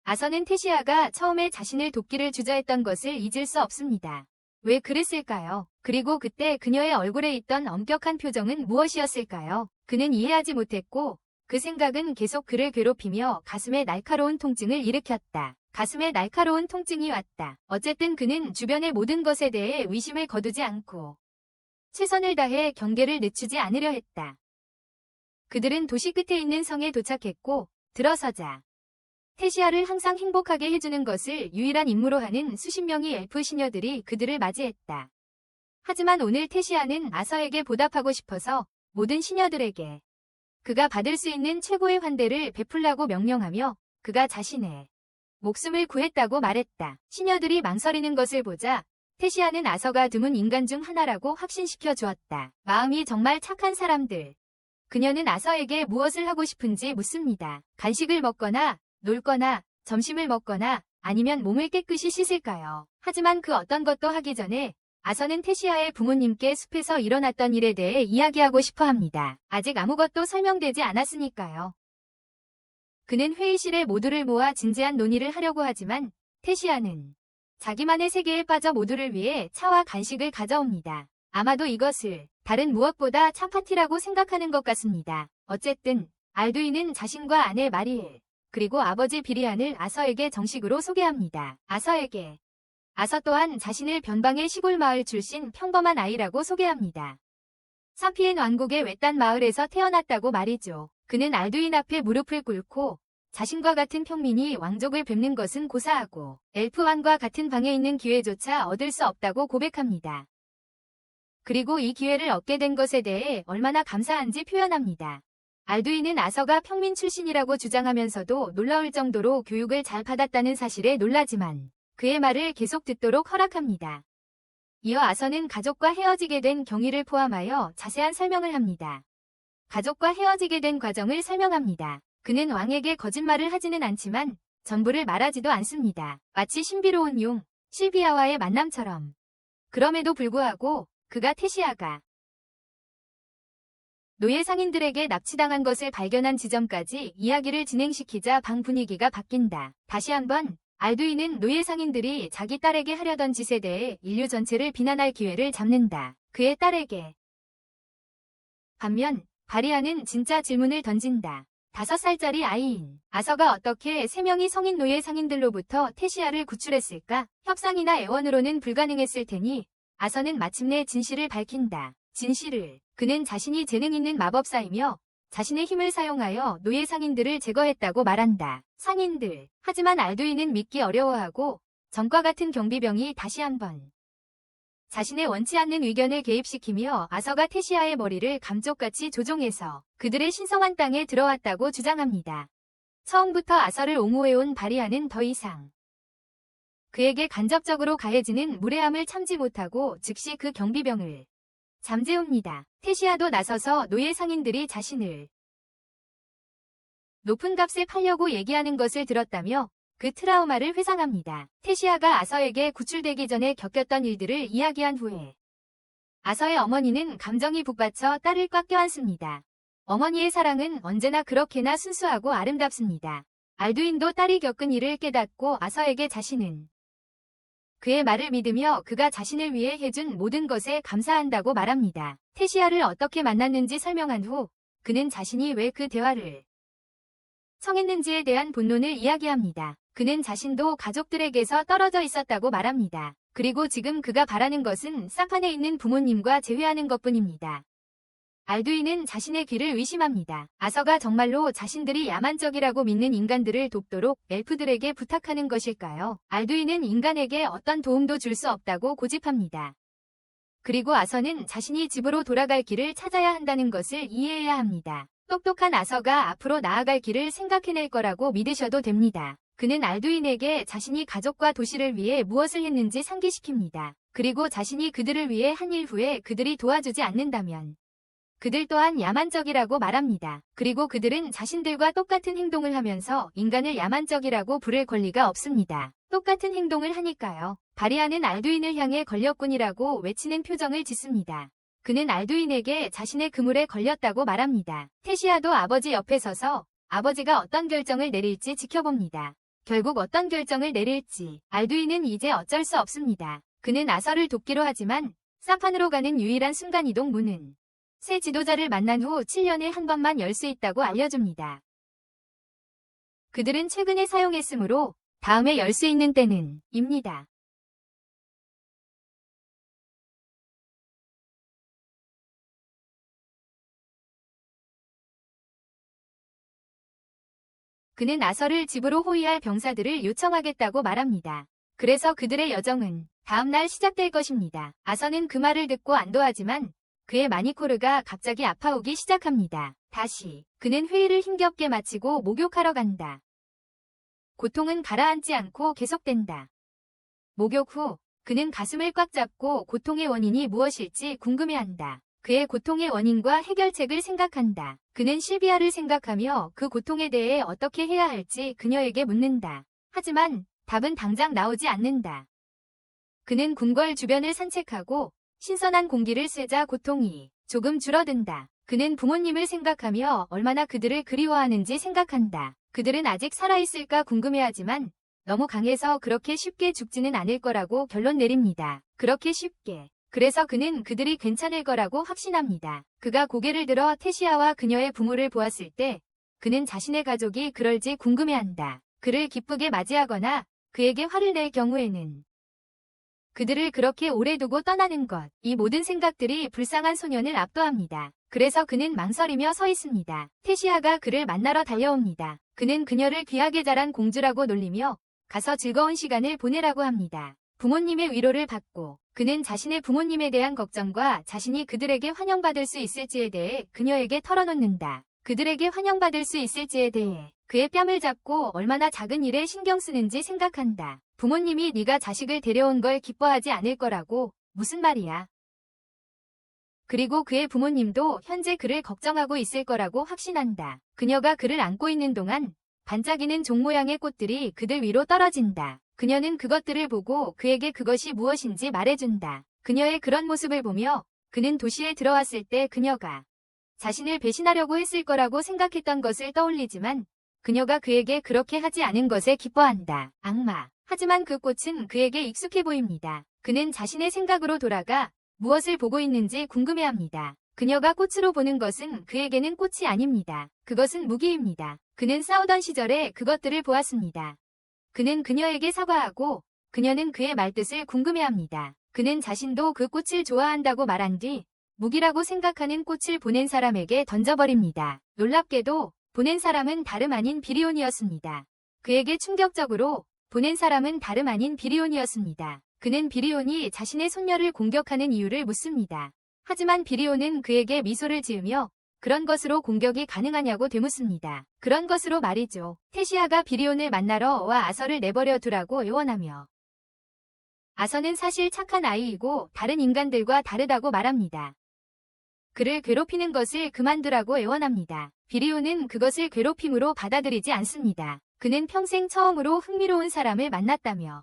아서는 테시아가 처음에 자신을 돕기를 주저했던 것을 잊을 수 없습니다. 왜 그랬을까요? 그리고 그때 그녀의 얼굴에 있던 엄격한 표정은 무엇이었을까요? 그는 이해하지 못했고 그 생각은 계속 그를 괴롭히며 가슴에 날카로운 통증을 일으켰다. 가슴에 날카로운 통증이 왔다. 어쨌든 그는 주변의 모든 것에 대해 의심을 거두지 않고 최선을 다해 경계를 늦추지 않으려 했다. 그들은 도시 끝에 있는 성에 도착했고 들어서자 테시아를 항상 행복하게 해주는 것을 유일한 임무로 하는 수십 명의 엘프 시녀들이 그들을 맞이했다. 하지만 오늘 테시아는 아서에게 보답하고 싶어서 모든 시녀들에게 그가 받을 수 있는 최고의 환대를 베풀라고 명령하며 그가 자신의 목숨을 구했다고 말했다. 시녀들이 망설이는 것을 보자 테시아는 아서가 드문 인간 중 하나라고 확신시켜 주었다. 마음이 정말 착한 사람들. 그녀는 아서에게 무엇을 하고 싶은지 묻습니다. 간식을 먹거나 놀거나 점심을 먹거나 아니면 몸을 깨끗이 씻을까요? 하지만 그 어떤 것도 하기 전에 아서는 테시아의 부모님께 숲에서 일어났던 일에 대해 이야기하고 싶어 합니다. 아직 아무것도 설명되지 않았으니까요. 그는 회의실에 모두를 모아 진지한 논의를 하려고 하지만 테시아는 자기만의 세계에 빠져 모두를 위해 차와 간식을 가져옵니다. 아마도 이것을 다른 무엇보다 차 파티라고 생각하는 것 같습니다. 어쨌든 알두인은 자신과 아내 마리엘 그리고 아버지 비리안을 아서에게 정식으로 소개합니다. 아서 또한 자신을 변방의 시골 마을 출신 평범한 아이라고 소개합니다. 사피엔 왕국의 외딴 마을에서 태어났다고 말이죠. 그는 알두인 앞에 무릎을 꿇고 자신과 같은 평민이 왕족을 뵙는 것은 고사하고 엘프 왕과 같은 방에 있는 기회조차 얻을 수 없다고 고백합니다. 그리고 이 기회를 얻게 된 것에 대해 얼마나 감사한지 표현합니다. 알두인은 아서가 평민 출신이라고 주장하면서도 놀라울 정도로 교육을 잘 받았다는 사실에 놀라지만 그의 말을 계속 듣도록 허락합니다. 이어 아서는 가족과 헤어지게 된 경위를 포함하여 자세한 설명을 합니다. 가족과 헤어지게 된 과정을 설명합니다. 그는 왕에게 거짓말을 하지는 않지만 전부를 말하지도 않습니다. 마치 신비로운 용, 실비아와의 만남처럼. 그럼에도 불구하고 그가 테시아가 노예 상인들에게 납치당한 것을 발견한 지점까지 이야기를 진행시키자 방 분위기가 바뀐다. 다시 한번 알두인은 노예 상인들이 자기 딸에게 하려던 짓에 대해 인류 전체를 비난할 기회를 잡는다. 그의 딸에게. 반면 바리아는 진짜 질문을 던진다. 5살짜리 아이인 아서가 어떻게 3명이 성인 노예 상인들로부터 테시아를 구출했을까? 협상이나 애원으로는 불가능했을 테니 아서는 마침내 진실을 밝힌다. 진실을. 그는 자신이 재능 있는 마법사이며 자신의 힘을 사용하여 노예 상인들을 제거했다고 말한다. 상인들. 하지만 알두인은 믿기 어려워하고 전과 같은 경비병이 다시 한번 자신의 원치 않는 의견을 개입시키며 아서가 테시아의 머리를 감쪽같이 조종해서 그들의 신성한 땅에 들어왔다고 주장합니다. 처음부터 아서를 옹호해온 바리아는 더 이상 그에게 간접적으로 가해지는 무례함을 참지 못하고 즉시 그 경비병을 잠재웁니다. 테시아도 나서서 노예 상인들이 자신을 높은 값에 팔려고 얘기하는 것을 들었다며 그 트라우마를 회상합니다. 테시아가 아서에게 구출되기 전에 겪었던 일들을 이야기한 후에 아서의 어머니는 감정이 북받쳐 딸을 꽉 껴안습니다. 어머니의 사랑은 언제나 그렇게나 순수하고 아름답습니다. 알두인도 딸이 겪은 일을 깨닫고 아서에게 자신은 그의 말을 믿으며 그가 자신을 위해 해준 모든 것에 감사한다고 말합니다. 테시아를 어떻게 만났는지 설명한 후 그는 자신이 왜 그 대화를 청했는지에 대한 본론을 이야기합니다. 그는 자신도 가족들에게서 떨어져 있었다고 말합니다. 그리고 지금 그가 바라는 것은 사판에 있는 부모님과 재회하는 것뿐입니다. 알두인은 자신의 귀를 의심합니다. 아서가 정말로 자신들이 야만적이라고 믿는 인간들을 돕도록 엘프들에게 부탁하는 것일까요? 알두인은 인간에게 어떤 도움도 줄 수 없다고 고집합니다. 그리고 아서는 자신이 집으로 돌아갈 길을 찾아야 한다는 것을 이해해야 합니다. 똑똑한 아서가 앞으로 나아갈 길을 생각해낼 거라고 믿으셔도 됩니다. 그는 알두인에게 자신이 가족과 도시를 위해 무엇을 했는지 상기시킵니다. 그리고 자신이 그들을 위해 한 일 후에 그들이 도와주지 않는다면 그들 또한 야만적이라고 말합니다. 그리고 그들은 자신들과 똑같은 행동을 하면서 인간을 야만적이라고 부를 권리가 없습니다. 똑같은 행동을 하니까요. 바리아는 알두인을 향해 걸렸군이라고 외치는 표정을 짓습니다. 그는 알두인에게 자신의 그물에 걸렸다고 말합니다. 테시아도 아버지 옆에 서서 아버지가 어떤 결정을 내릴지 지켜봅니다. 결국 어떤 결정을 내릴지 알두인은 이제 어쩔 수 없습니다. 그는 아서를 돕기로 하지만 사판으로 가는 유일한 순간이동 문은 새 지도자를 만난 후 7년에 한 번만 열 수 있다고 알려줍니다. 그들은 최근에 사용했으므로 다음에 열 수 있는 때는 입니다. 그는 아서를 집으로 호위할 병사들을 요청하겠다고 말합니다. 그래서 그들의 여정은 다음날 시작될 것입니다. 아서는 그 말을 듣고 안도하지만 그의 마니코르가 갑자기 아파오기 시작합니다. 다시 그는 회의를 힘겹게 마치고 목욕하러 간다. 고통은 가라앉지 않고 계속된다. 목욕 후 그는 가슴을 꽉 잡고 고통의 원인이 무엇일지 궁금해한다. 그의 고통의 원인과 해결책을 생각한다. 그는 실비아를 생각하며 그 고통에 대해 어떻게 해야 할지 그녀에게 묻는다. 하지만 답은 당장 나오지 않는다. 그는 궁궐 주변을 산책하고 신선한 공기를 쐬자 고통이 조금 줄어든다. 그는 부모님을 생각하며 얼마나 그들을 그리워하는지 생각한다. 그들은 아직 살아있을까 궁금해하지만 너무 강해서 그렇게 쉽게 죽지는 않을 거라고 결론 내립니다. 그렇게 쉽게. 그래서 그는 그들이 괜찮을 거라고 확신합니다. 그가 고개를 들어 테시아와 그녀의 부모를 보았을 때 그는 자신의 가족이 그럴지 궁금해한다. 그를 기쁘게 맞이하거나 그에게 화를 낼 경우에는 그들을 그렇게 오래 두고 떠나는 것. 이 모든 생각들이 불쌍한 소년을 압도합니다. 그래서 그는 망설이며 서 있습니다. 테시아가 그를 만나러 달려옵니다. 그는 그녀를 귀하게 자란 공주라고 놀리며 가서 즐거운 시간을 보내라고 합니다. 부모님의 위로를 받고 그는 자신의 부모님에 대한 걱정과 자신이 그들에게 환영받을 수 있을지에 대해 그녀에게 털어놓는다. 그들에게 환영받을 수 있을지에 대해 그의 뺨을 잡고 얼마나 작은 일에 신경 쓰는지 생각한다. 부모님이 네가 자식을 데려온 걸 기뻐하지 않을 거라고 무슨 말이야. 그리고 그의 부모님도 현재 그를 걱정하고 있을 거라고 확신한다. 그녀가 그를 안고 있는 동안 반짝이는 종 모양의 꽃들이 그들 위로 떨어진다. 그녀는 그것들을 보고 그에게 그것이 무엇인지 말해준다. 그녀의 그런 모습을 보며 그는 도시에 들어왔을 때 그녀가 자신을 배신하려고 했을 거라고 생각했던 것을 떠올리지만 그녀가 그에게 그렇게 하지 않은 것에 기뻐한다. 악마. 하지만 그 꽃은 그에게 익숙해 보입니다. 그는 자신의 생각으로 돌아가 무엇을 보고 있는지 궁금해합니다. 그녀가 꽃으로 보는 것은 그에게는 꽃이 아닙니다. 그것은 무기입니다. 그는 싸우던 시절에 그것들을 보았습니다. 그는 그녀에게 사과하고 그녀는 그의 말뜻을 궁금해합니다. 그는 자신도 그 꽃을 좋아한다고 말한 뒤 무기라고 생각하는 꽃을 보낸 사람에게 던져버립니다. 놀랍게도 보낸 사람은 다름 아닌 비리온이었습니다. 그에게 충격적으로 보낸 사람은 다름 아닌 비리온이었습니다. 그는 비리온이 자신의 손녀를 공격하는 이유를 묻습니다. 하지만 비리온은 그에게 미소를 지으며 그런 것으로 공격이 가능하냐고 되묻습니다. 그런 것으로 말이죠. 테시아가 비리온을 만나러 와 아서를 내버려 두라고 애원하며 아서는 사실 착한 아이이고 다른 인간들과 다르다고 말합니다. 그를 괴롭히는 것을 그만두라고 애원합니다. 비리온은 그것을 괴롭힘으로 받아들이지 않습니다. 그는 평생 처음으로 흥미로운 사람을 만났다며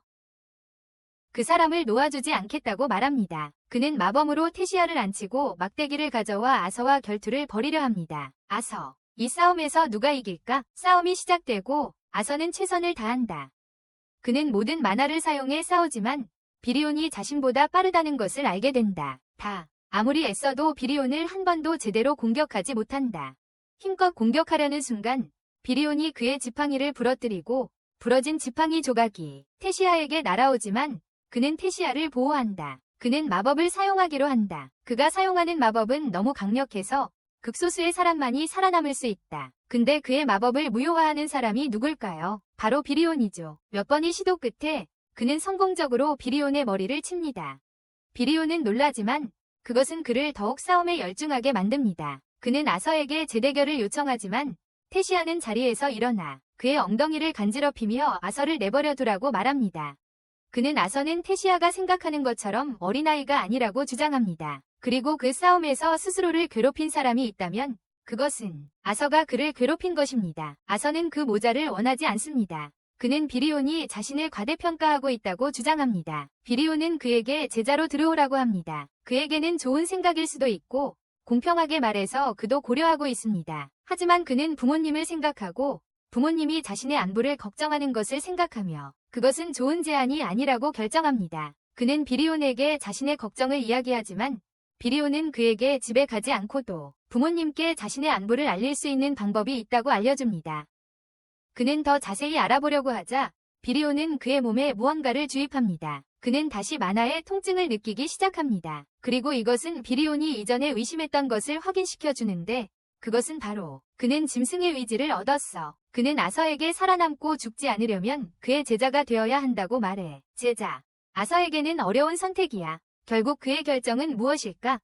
그 사람을 놓아주지 않겠다고 말합니다. 그는 마범으로 테시아를 안치고 막대기를 가져와 아서와 결투를 벌이려 합니다. 아서, 이 싸움에서 누가 이길까? 싸움이 시작되고 아서는 최선을 다한다. 그는 모든 만화를 사용해 싸우지만 비리온이 자신보다 빠르다는 것을 알게 된다. 아무리 애써도 비리온을 한 번도 제대로 공격하지 못한다. 힘껏 공격하려는 순간 비리온이 그의 지팡이를 부러뜨리고 부러진 지팡이 조각이 테시아에게 날아오지만 그는 테시아를 보호한다. 그는 마법을 사용하기로 한다. 그가 사용하는 마법은 너무 강력해서 극소수의 사람만이 살아남을 수 있다. 근데 그의 마법을 무효화하는 사람이 누굴까요? 바로 비리온이죠. 몇 번의 시도 끝에 그는 성공적으로 비리온의 머리를 칩니다. 비리온은 놀라지만 그것은 그를 더욱 싸움에 열중하게 만듭니다. 그는 아서에게 재대결을 요청하지만 테시아는 자리에서 일어나 그의 엉덩이를 간지럽히며 아서를 내버려 두라고 말합니다. 그는 아서는 테시아가 생각하는 것처럼 어린아이가 아니라고 주장합니다. 그리고 그 싸움에서 스스로를 괴롭힌 사람이 있다면 그것은 아서가 그를 괴롭힌 것입니다. 아서는 그 모자를 원하지 않습니다. 그는 비리온이 자신을 과대평가하고 있다고 주장합니다. 비리온은 그에게 제자로 들어오라고 합니다. 그에게는 좋은 생각일 수도 있고 공평하게 말해서 그도 고려하고 있습니다. 하지만 그는 부모님을 생각하고 부모님이 자신의 안부를 걱정하는 것을 생각하며 그것은 좋은 제안이 아니라고 결정합니다. 그는 비리온에게 자신의 걱정을 이야기하지만 비리온은 그에게 집에 가지 않고도 부모님께 자신의 안부를 알릴 수 있는 방법이 있다고 알려줍니다. 그는 더 자세히 알아보려고 하자 비리온은 그의 몸에 무언가를 주입합니다. 그는 다시 만화의 통증을 느끼기 시작합니다. 그리고 이것은 비리온이 이전에 의심했던 것을 확인시켜 주는데 그것은 바로 그는 짐승의 의지를 얻었어. 그는 아서에게 살아남고 죽지 않으려면 그의 제자가 되어야 한다고 말해. 제자. 아서에게는 어려운 선택이야. 결국 그의 결정은 무엇일까?